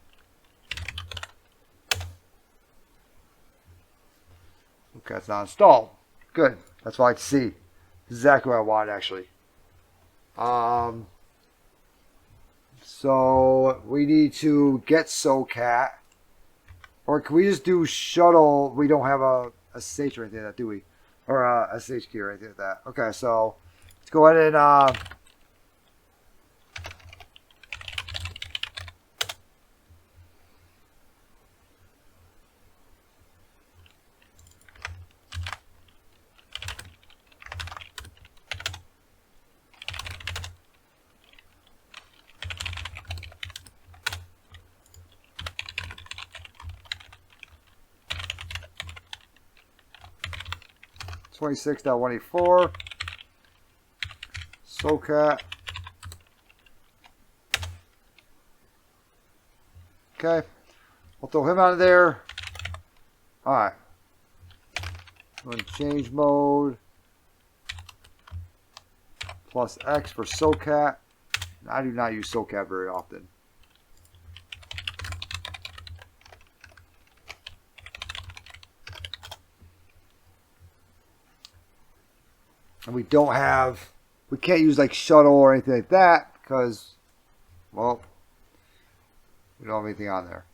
Okay, it's not installed. Good. That's what I like to see. Exactly what I want, actually. So we need to get SoCat. Or can we just do shuttle? We don't have a SH or anything like that, do we? Or a SH key or anything like that. Okay, so let's go ahead and 26.184. SOCAT. Okay. We'll throw him out of there. Alright. Run change mode. Plus X for SOCAT. I do not use SOCAT very often. And we can't use like shuttle or anything like that because, well, we don't have anything on there.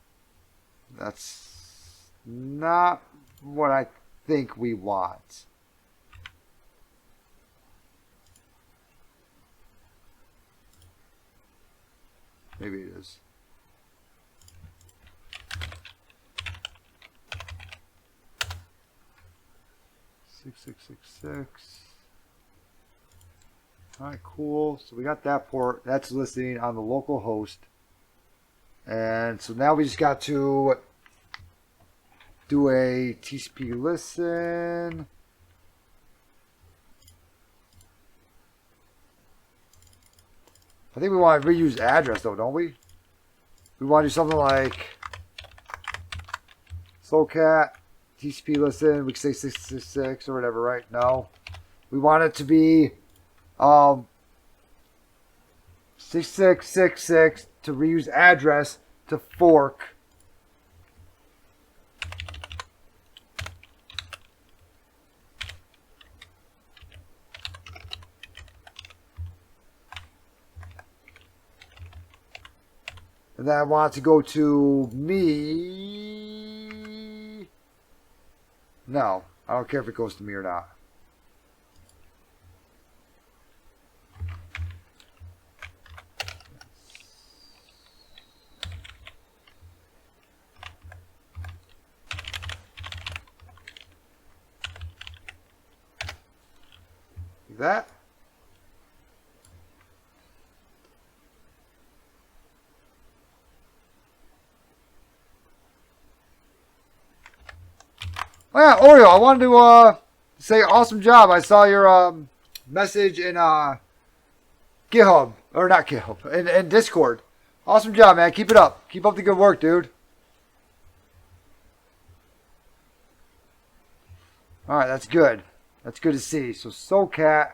That's not what I think we want. Maybe it is. (6666) Alright, cool. So we got that port. That's listening on the local host. And so now we just got to do a TCP listen. I think we want to reuse address though, don't we? We want to do something like SOCAT, TCP listen, we can say 666 or whatever, right? No. We want it to be 6666 to reuse address to fork. And then I want it to go to me. No, I don't care if it goes to me or not. That. Oh yeah, Oreo, I wanted to say awesome job. I saw your message in GitHub, or not GitHub, in Discord. Awesome job, man. Keep it up. Keep up the good work, dude. Alright, that's good. That's good to see. So SOCAT,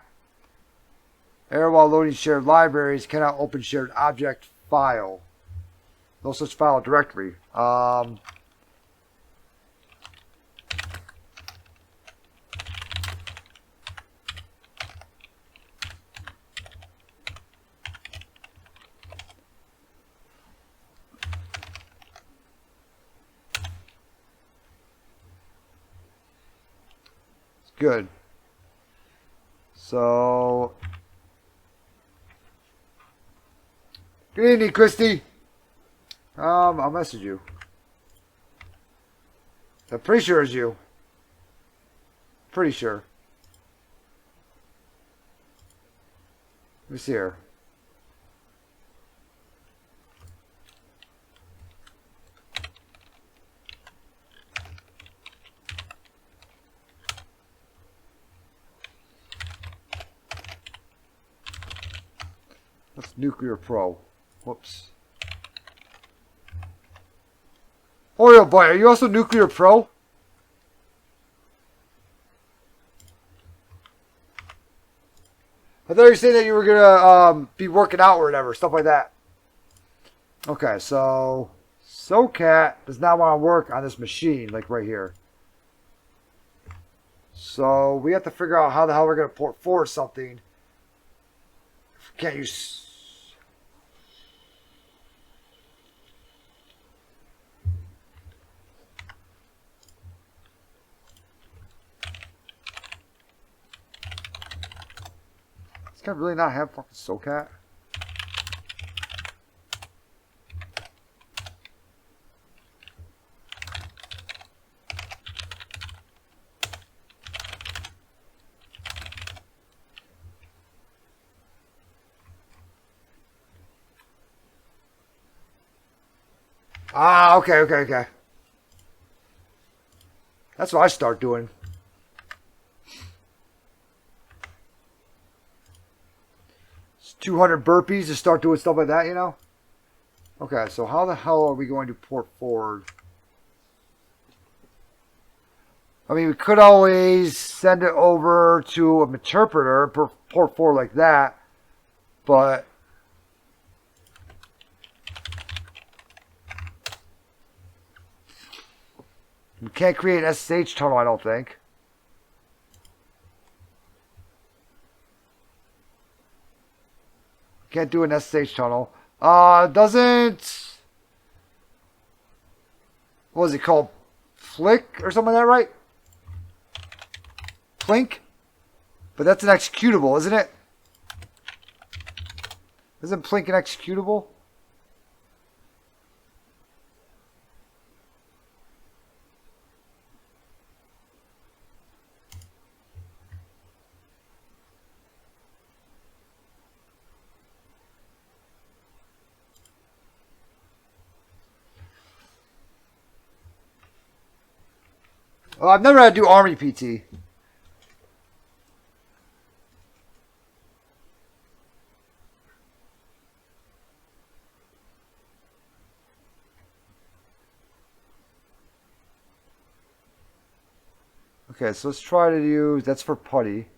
error while loading shared libraries, cannot open shared object file. No such file directory. Good. So, good evening, Christy. I'll message you. I'm pretty sure it's you. Pretty sure. Let me see here. That's Nuclear Pro. Whoops. Oreo Boy, are you also Nuclear Pro? I thought you were saying that you were gonna be working out or whatever, stuff like that. Okay, so SOCAT does not want to work on this machine, like right here. So we have to figure out how the hell we're gonna port forward something. Can't use. This guy really not have fucking SOCAT? Ah, okay. That's what I start doing. 200 burpees to start doing stuff like that, you know? Okay, so how the hell are we going to port forward? I mean, we could always send it over to an interpreter, port forward like that, but we can't create an SSH tunnel, I don't think. Can't do an SSH tunnel. Doesn't... What is it called? Flick or something like that, right? Plink? But that's an executable, isn't it? Isn't Plink an executable? Oh, I've never had to do Army PT. Okay, so let's try to use, that's for putty.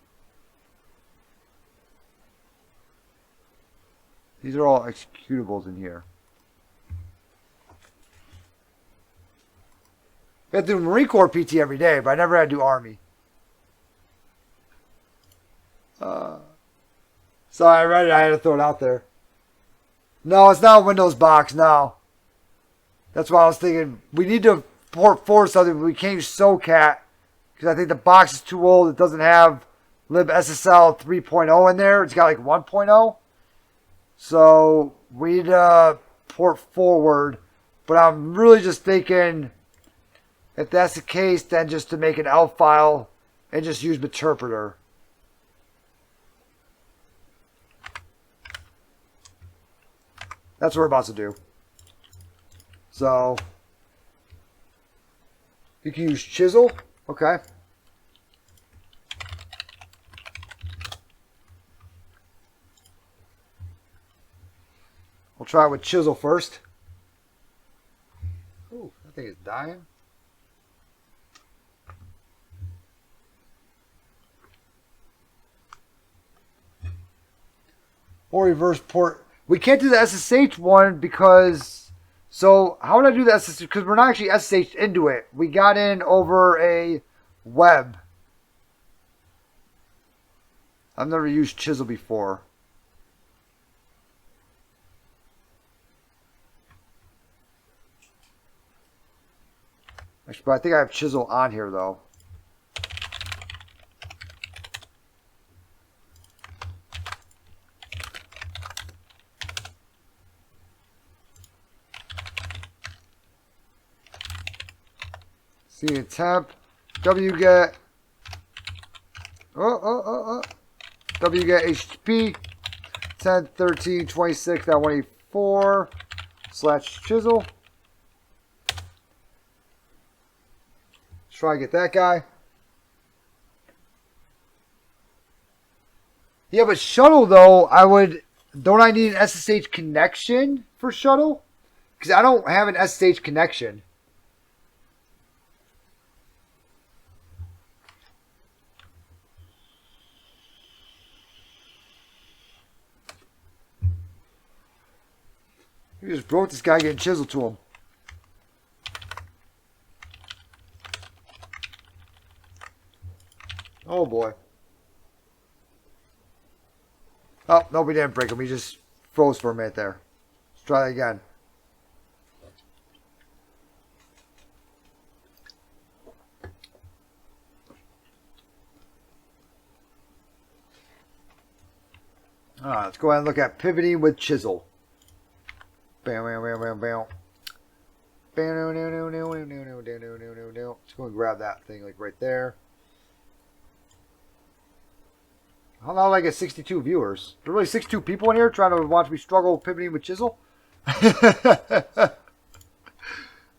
These are all executables in here. I have to do Marine Corps PT every day, but I never had to do Army. Sorry, I read it. I had to throw it out there. No, it's not a Windows box, no. That's why I was thinking, we need to port forward something, but we can't use SoCat, because I think the box is too old. It doesn't have libSSL 3.0 in there. It's got like 1.0. So we need to port forward, but I'm really just thinking, if that's the case, then just to make an ELF file and just use interpreter. That's what we're about to do. So you can use chisel. Okay. We'll try it with chisel first. Ooh, that thing is dying. Or reverse port. We can't do the SSH one because... So, how would I do the SSH? Because we're not actually SSH into it. We got in over a web. I've never used chisel before. Actually, but I think I have chisel on here, though. See a temp, wget, wget HTTP 10.13.26.184/chisel. Let's try to get that guy. Yeah, but shuttle though, don't I need an SSH connection for shuttle? Because I don't have an SSH connection. You just broke this guy getting chiseled to him. Oh boy. Oh, no, we didn't break him. We just froze for a minute there. Let's try that again. Alright, let's go ahead and look at pivoting with chisel. Bam, bam, bam, bam, bam. Let's go and grab that thing like right there. How long did I get 62 viewers? There are really 62 people in here trying to watch me struggle pivoting with chisel?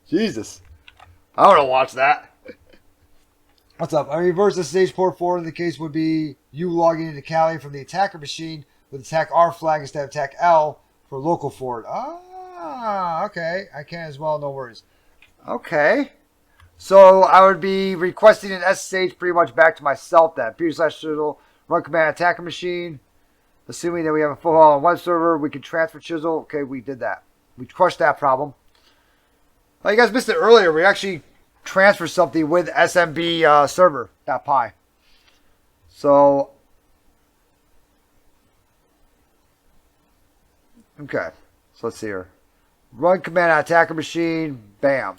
Jesus. I want to watch that. What's up? I reverse the stage port forward. In the case would be you logging into Kali from the attacker machine with attack R flag instead of attack L for local forward. Ah, okay. I can as well, no worries. Okay. So I would be requesting an SSH pretty much back to myself then. /chisel, run command attacker machine. Assuming that we have a full haul on web server, we can transfer chisel. Okay, we did that. We crushed that problem. Oh, you guys missed it earlier. We actually transferred something with SMB server.py. So, okay. So let's see here. Run command on attacker machine. Bam.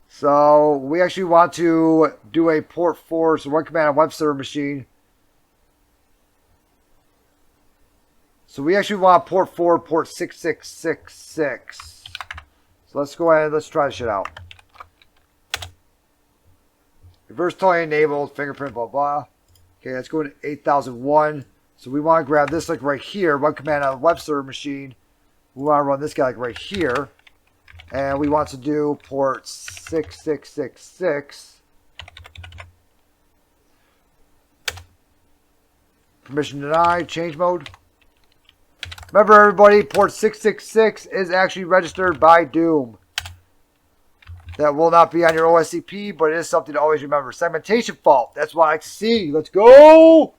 So we actually want to do a port forward. So run command on web server machine. So we actually want port forward, port 6666. So let's go ahead and let's try this shit out. Reverse tolling enabled, fingerprint, blah, blah. Okay, let's go to 8001. So we want to grab this like right here, run command on the web server machine. We want to run this guy like right here. And we want to do port 6666. Permission denied, change mode. Remember everybody, port 666 is actually registered by Doom. That will not be on your OSCP, but it is something to always remember. Segmentation fault. That's what I see. Let's go!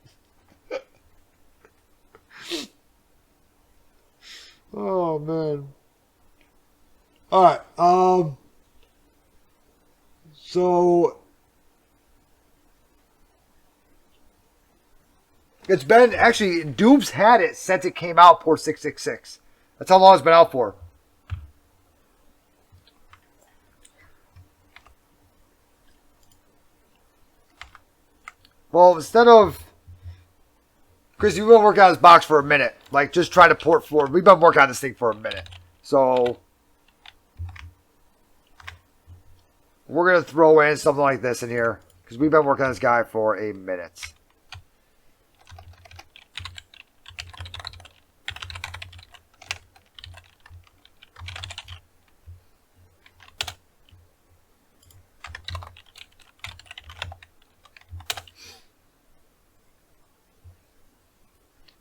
Oh, man. Alright, so it's been, actually, Doom's had it since it came out, port 666. That's how long it's been out for. Well, instead of, Chris, you've been working on this box for a minute. Like, just trying to port forward. We've been working on this thing for a minute. So, we're going to throw in something like this in here. Because we've been working on this guy for a minute.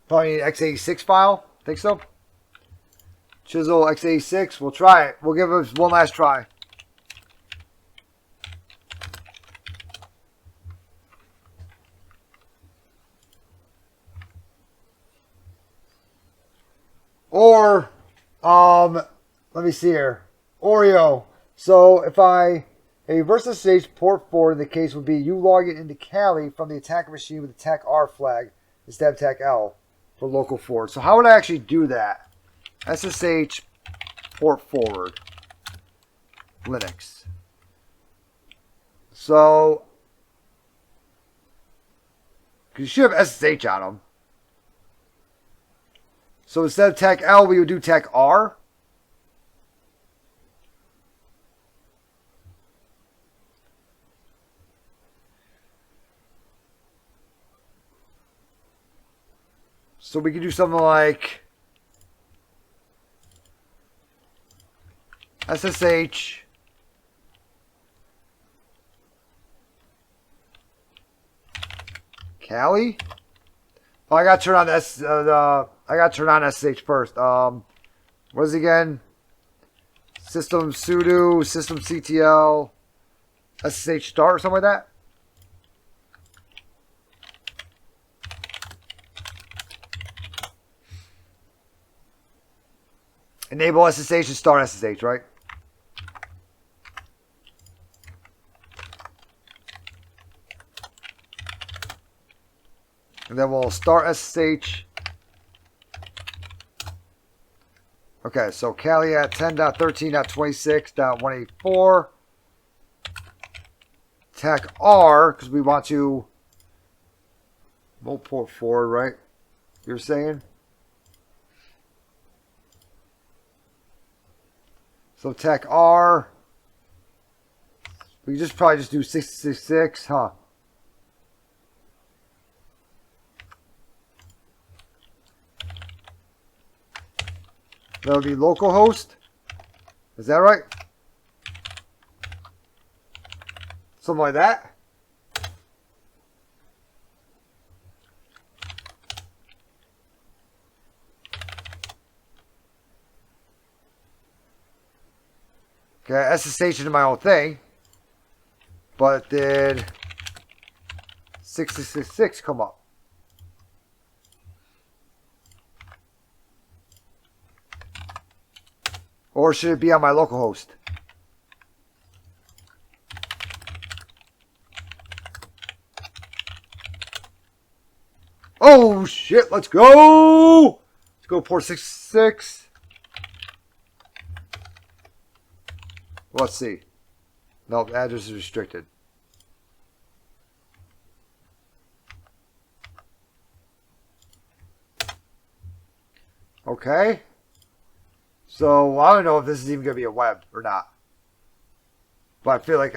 Probably need an x86 file. Think so? Chisel x86. We'll try it. We'll give it one last try. Or, let me see here. Oreo. So if a reverse SSH port forward in the case would be you logging into Kali from the attacker machine with attack R flag instead of attack L. For local forward. So how would I actually do that? SSH port forward. Linux. So, because you should have SSH on them. So instead of attack L, we would do attack R. So we could do something like SSH Kali. Oh, I got to turn on I got to turn on SSH first. What is it again? System sudo system CTL SSH start or something like that. Enable SSH and start SSH, right? And then we'll start SSH. Okay, so Kali at 10.13.26.184. Attack R, because we want to port forward, right? You're saying? So attack R. We just probably just do 666, huh? That would be localhost. Is that right? Something like that. Okay, SSH into my own thing. But did 6666 come up? Or should it be on my local host? Oh shit, let's go! Let's go port 66. Let's see. No, the address is restricted. Okay. So I don't know if this is even going to be a web or not. But I feel like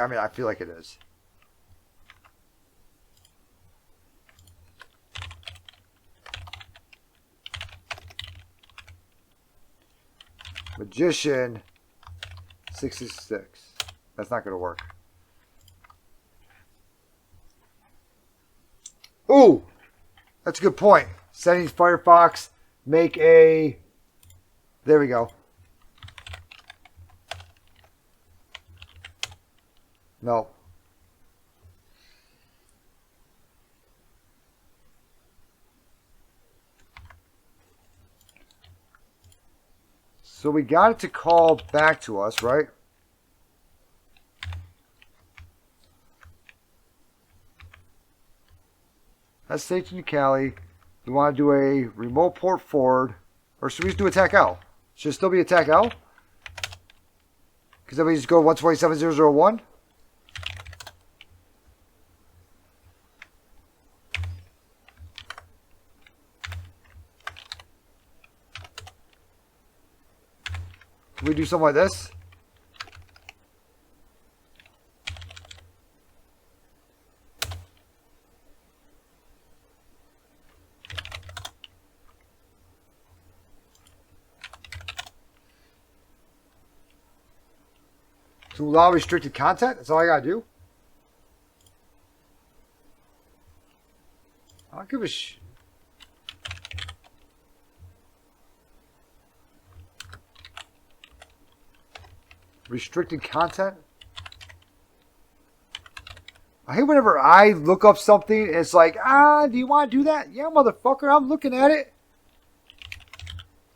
it is. Magician 66. That's not going to work. Ooh, that's a good point. Settings, Firefox, make a. There we go. No. So we got it to call back to us, right? That's station to Cali. We want to do a remote port forward. Or should we just do attack L? Should it still be attack L? Because then we just go 127.0.0.1. Can we do something like this? To allow restricted content? That's all I gotta do? I don't give a sh... Restricted content? I hate whenever I look up something, it's like, do you want to do that? Yeah, motherfucker, I'm looking at it.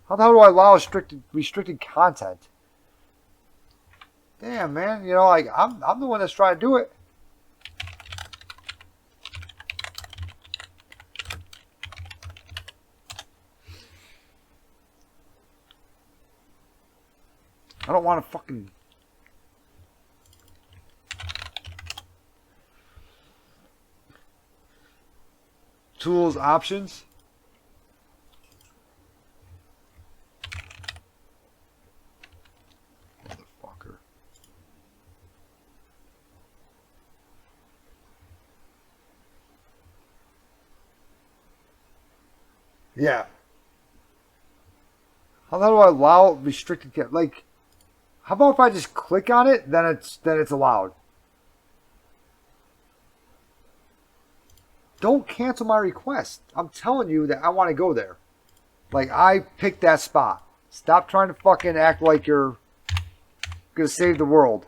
How the hell do I allow restricted content? Damn, man, you know, like, I'm the one that's trying to do it. I don't want to fucking... Tools, options. Motherfucker. Yeah. How do I allow restricted... Like, how about if I just click on it, then it's allowed? Don't cancel my request. I'm telling you that I want to go there. Like, I picked that spot. Stop trying to fucking act like you're going to save the world.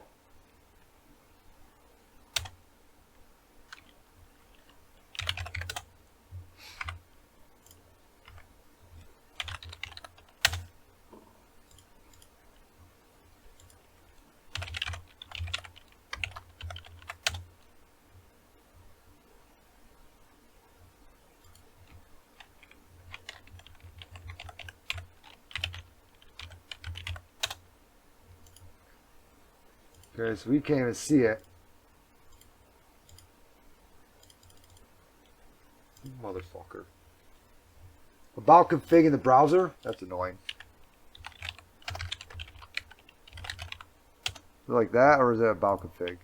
Okay, so we can't even see it. Motherfucker. About config in the browser? That's annoying. Like that, or is it about config?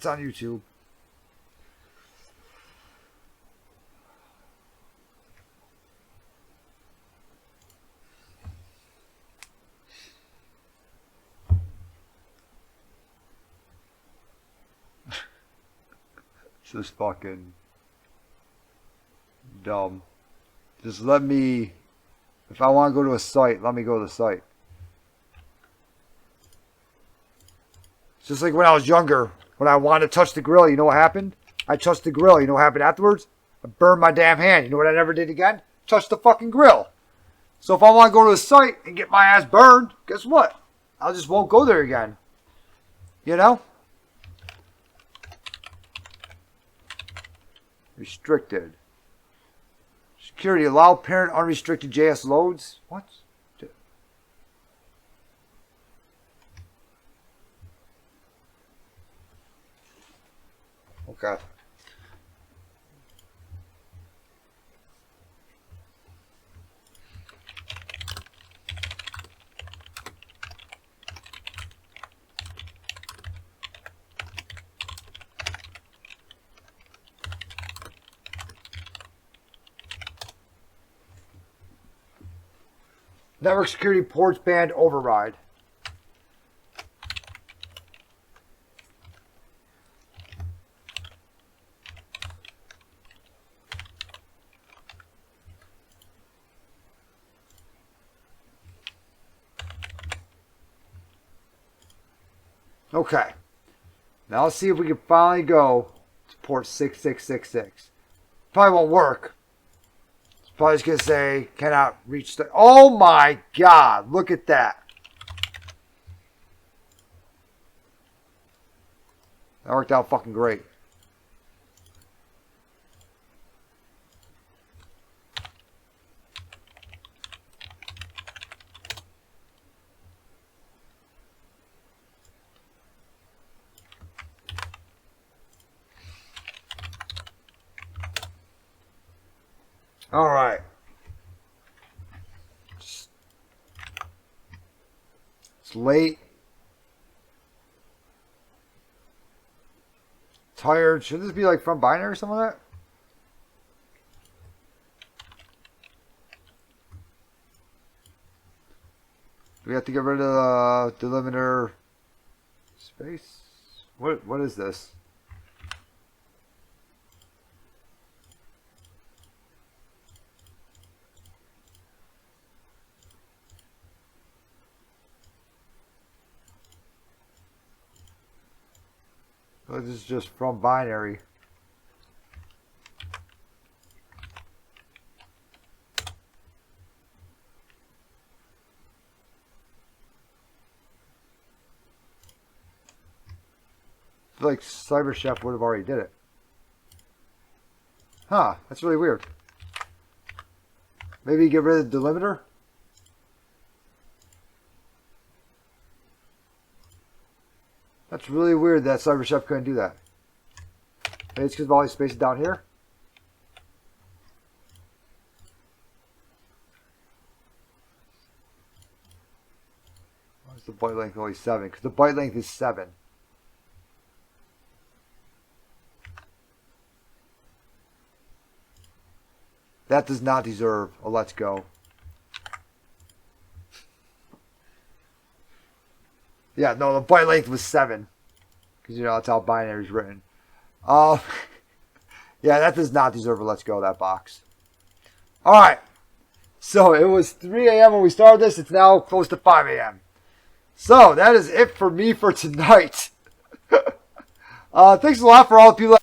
That's on YouTube. This is fucking dumb. Just let me, if I want to go to a site, let me go to the site. It's just like when I was younger, when I wanted to touch the grill, you know what happened? I touched the grill, you know what happened afterwards? I burned my damn hand. You know what I never did again? Touch the fucking grill. So if I want to go to a site and get my ass burned, guess what? I just won't go there again. You know? Restricted. Security. Allow parent unrestricted JS loads. What? Okay. Network security ports banned override. Okay. Now let's see if we can finally go to port 6666. Probably won't work. Probably just going to say, cannot reach the... Oh my God, look at that. That worked out fucking great. All right. It's late. Tired. Should this be like from binary or something like that? Do we have to get rid of the delimiter space? What is this? This is just from binary. I feel like CyberChef would have already did it. Huh, that's really weird. Maybe get rid of the delimiter? That's really weird that CyberChef couldn't do that. Maybe it's because of all these spaces down here. Why is the byte length only 7? Because the byte length is 7. That does not deserve a let's go. Yeah, no, the byte length was 7. Because, you know, that's how binary is written. Yeah, that does not deserve a let's go, that box. Alright. So, it was 3 a.m. when we started this. It's now close to 5 a.m. So, that is it for me for tonight. Thanks a lot for all the people